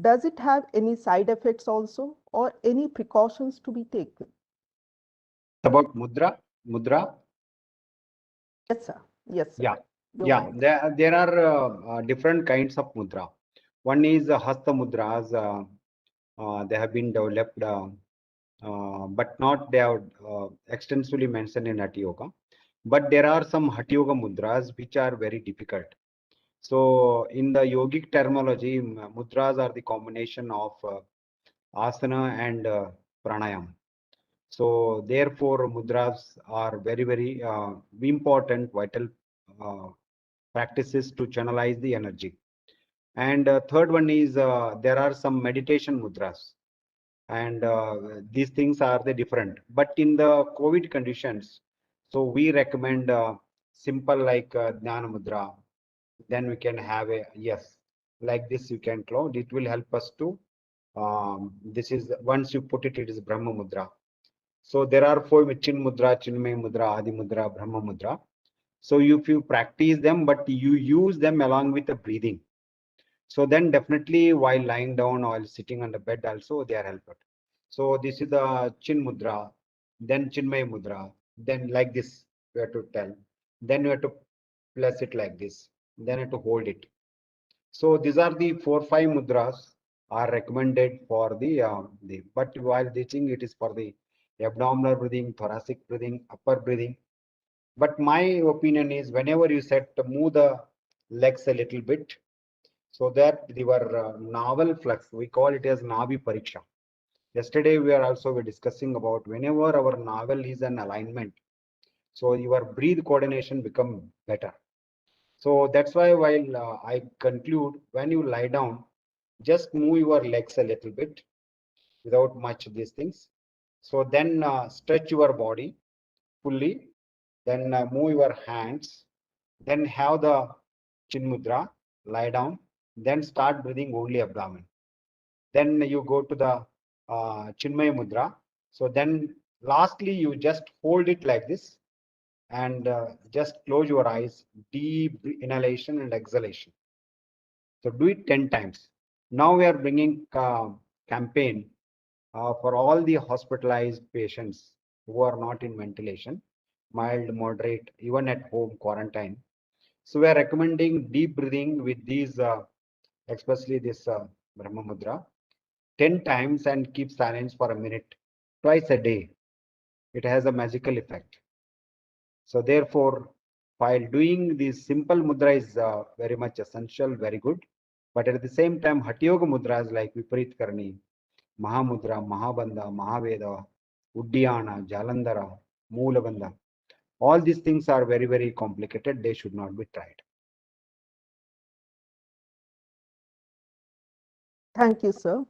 Does it have any side effects also, or any precautions to be taken? About mudra? Yes, sir. Yes, sir. Yeah. Go Yeah, ahead. there are different kinds of mudra. One is hasta mudras. They have been developed, but not they are extensively mentioned in Hatha Yoga. But there are some Hatha Yoga mudras which are very difficult. So in the yogic terminology, mudras are the combination of asana and pranayam. So therefore, mudras are very, very important, vital practices to channelize the energy. And third one is there are some meditation mudras, and these things are the different. But in the COVID conditions, so we recommend simple like Jnana mudra. Then we can have a yes, like this you can close. It will help us to. This is once you put it, it is Brahma mudra. So there are four: Chin mudra, Chinmay mudra, Adi mudra, Brahma mudra. So if you practice them, but you use them along with the breathing, so then definitely while lying down or while sitting on the bed also they are helpful. So this is the Chin mudra, then Chinmay mudra, then like this we have to tell, then you have to place it like this, then you have to hold it. So these are the 4-5 mudras are recommended for the but while teaching it is for the abdominal breathing, thoracic breathing, upper breathing. But my opinion is whenever you set to move the legs a little bit, so that your navel flux, we call it as Navi Pariksha. Yesterday we were discussing about whenever our navel is in alignment, so your breathe coordination become better. So that's why while I conclude, when you lie down, just move your legs a little bit without much of these things. So then stretch your body fully, then move your hands, then have the chin mudra, lie down, then start breathing only abdomen. Then you go to the chinmay mudra. So then lastly, you just hold it like this and just close your eyes, deep inhalation and exhalation. So do it 10 times. Now we are bringing campaign for all the hospitalized patients who are not in ventilation, mild, moderate, even at home quarantine. So we are recommending deep breathing with these, especially this Brahma Mudra, 10 times and keep silence for a minute, twice a day. It has a magical effect. So therefore, while doing this simple mudra is very much essential, very good. But at the same time, Hatha Yoga mudras like Viparit Karni, Mahamudra, Mahabandha, Mahaveda, Uddiyana, Jalandhara, Moolabandha. All these things are very, very complicated. They should not be tried. Thank you, sir.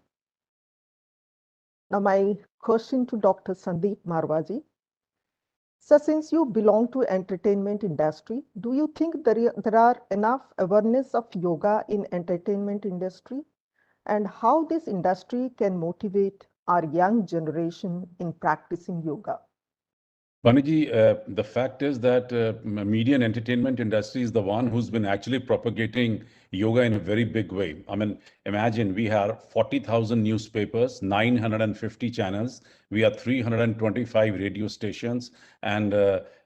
Now my question to Dr. Sandeep Marwaji. So since you belong to entertainment industry, do you think there are enough awareness of yoga in entertainment industry, and how this industry can motivate our young generation in practicing yoga? Baniji, the fact is that media and entertainment industry is the one who's been actually propagating yoga in a very big way. I mean, imagine we have 40,000 newspapers, 950 channels, we have 325 radio stations, and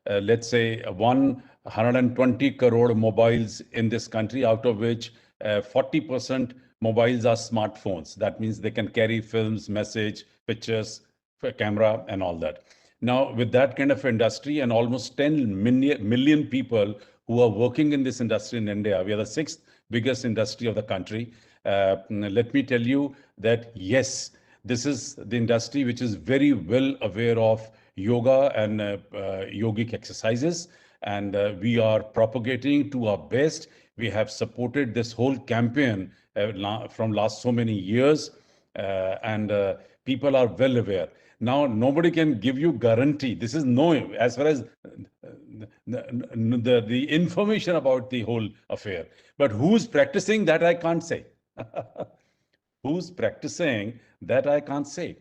let's say 120 crore mobiles in this country, out of which 40% mobiles are smartphones. That means they can carry films, message, pictures, camera, and all that. Now, with that kind of industry and almost 10 million people who are working in this industry in India, we are the sixth biggest industry of the country. Let me tell you that, yes, this is the industry which is very well aware of yoga and yogic exercises. And we are propagating to our best. We have supported this whole campaign from last so many years. And people are well aware. Now, nobody can give you guarantee. This is no, as far as the information about the whole affair. But who's practicing, that I can't say. Who's practicing, that I can't say.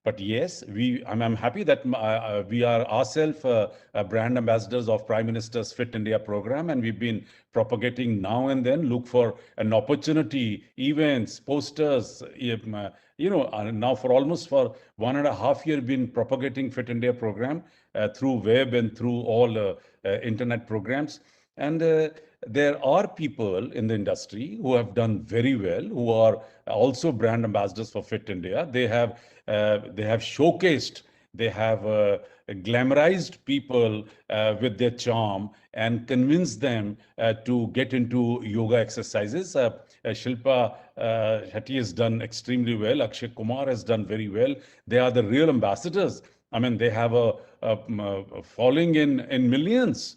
But yes, I'm happy that we are ourselves brand ambassadors of Prime Minister's Fit India program, and we've been propagating now and then, look for an opportunity, events, posters. Now for almost for 1.5 years, been propagating Fit India program through web and through all internet programs. And there are people in the industry who have done very well, who are also brand ambassadors for Fit India. They have showcased, they have glamorized people with their charm and convinced them to get into yoga exercises. Shilpa Shetty has done extremely well. Akshay Kumar has done very well. They are the real ambassadors. I mean, they have a following in millions.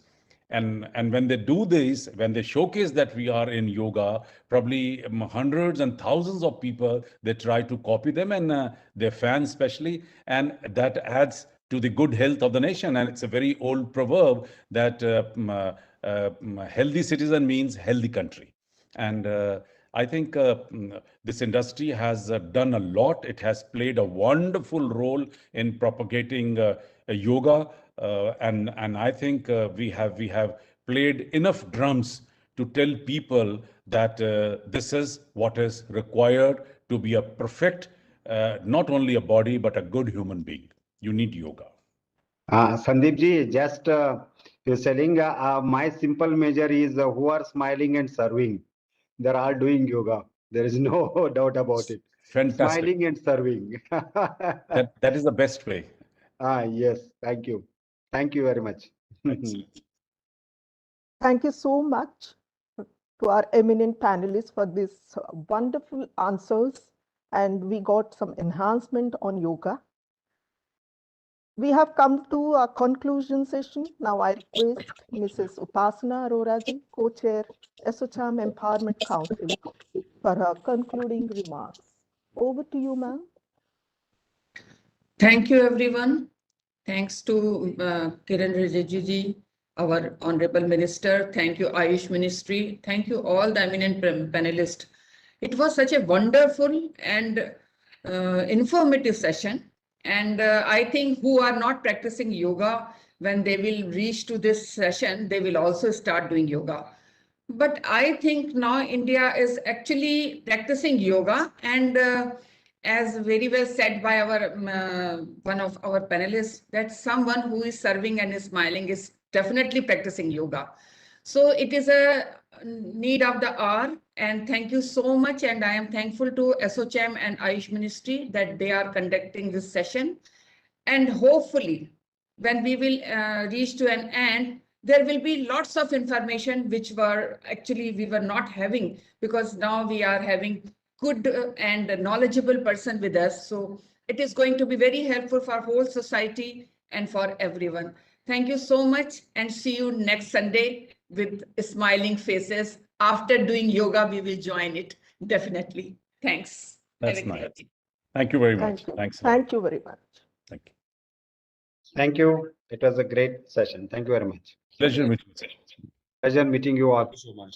And when they do this, when they showcase that we are in yoga, probably hundreds and thousands of people, they try to copy them, and their fans especially, and that adds to the good health of the nation. And it's a very old proverb that healthy citizen means healthy country. And I think this industry has done a lot. It has played a wonderful role in propagating yoga. And I think we have played enough drums to tell people that this is what is required to be a perfect, not only a body, but a good human being. You need yoga. Sandeep ji, just you're saying my simple measure is who are smiling and serving. They're all doing yoga. There is no doubt about it. Fantastic. Smiling and serving. that is the best way. Yes, thank you. Thank you very much. Thank you so much to our eminent panelists for these wonderful answers, and we got some enhancement on yoga. We have come to a conclusion session. Now I request Mrs. Upasana Arora-ji, Co-Chair, ASSOCHAM Empowerment Council, for her concluding remarks. Over to you, ma'am. Thank you, everyone. Thanks to Kiran Rijiju ji, our Honorable Minister. Thank you, Ayush Ministry. Thank you, all the eminent panelists. It was such a wonderful and informative session. And I think who are not practicing yoga, when they will reach to this session, they will also start doing yoga. But I think now India is actually practicing yoga, and as very well said by our one of our panelists, that someone who is serving and is smiling is definitely practicing yoga. So it is a need of the hour, and thank you so much. And I am thankful to ASSOCHAM and Ayush Ministry that they are conducting this session. And hopefully, when we will reach to an end, there will be lots of information which were actually we were not having, because now we are having good and knowledgeable person with us. So it is going to be very helpful for whole society and for everyone. Thank you so much, and see you next Sunday with smiling faces. After doing yoga, we will join it, definitely. Thanks. That's Have a nice. great day. Thank you very much. Thank you. Thanks. a lot. Thank you very much. Thank you. Thank you. It was a great session. Thank you very much. Pleasure meeting you. Pleasure meeting you all. Thank you so much.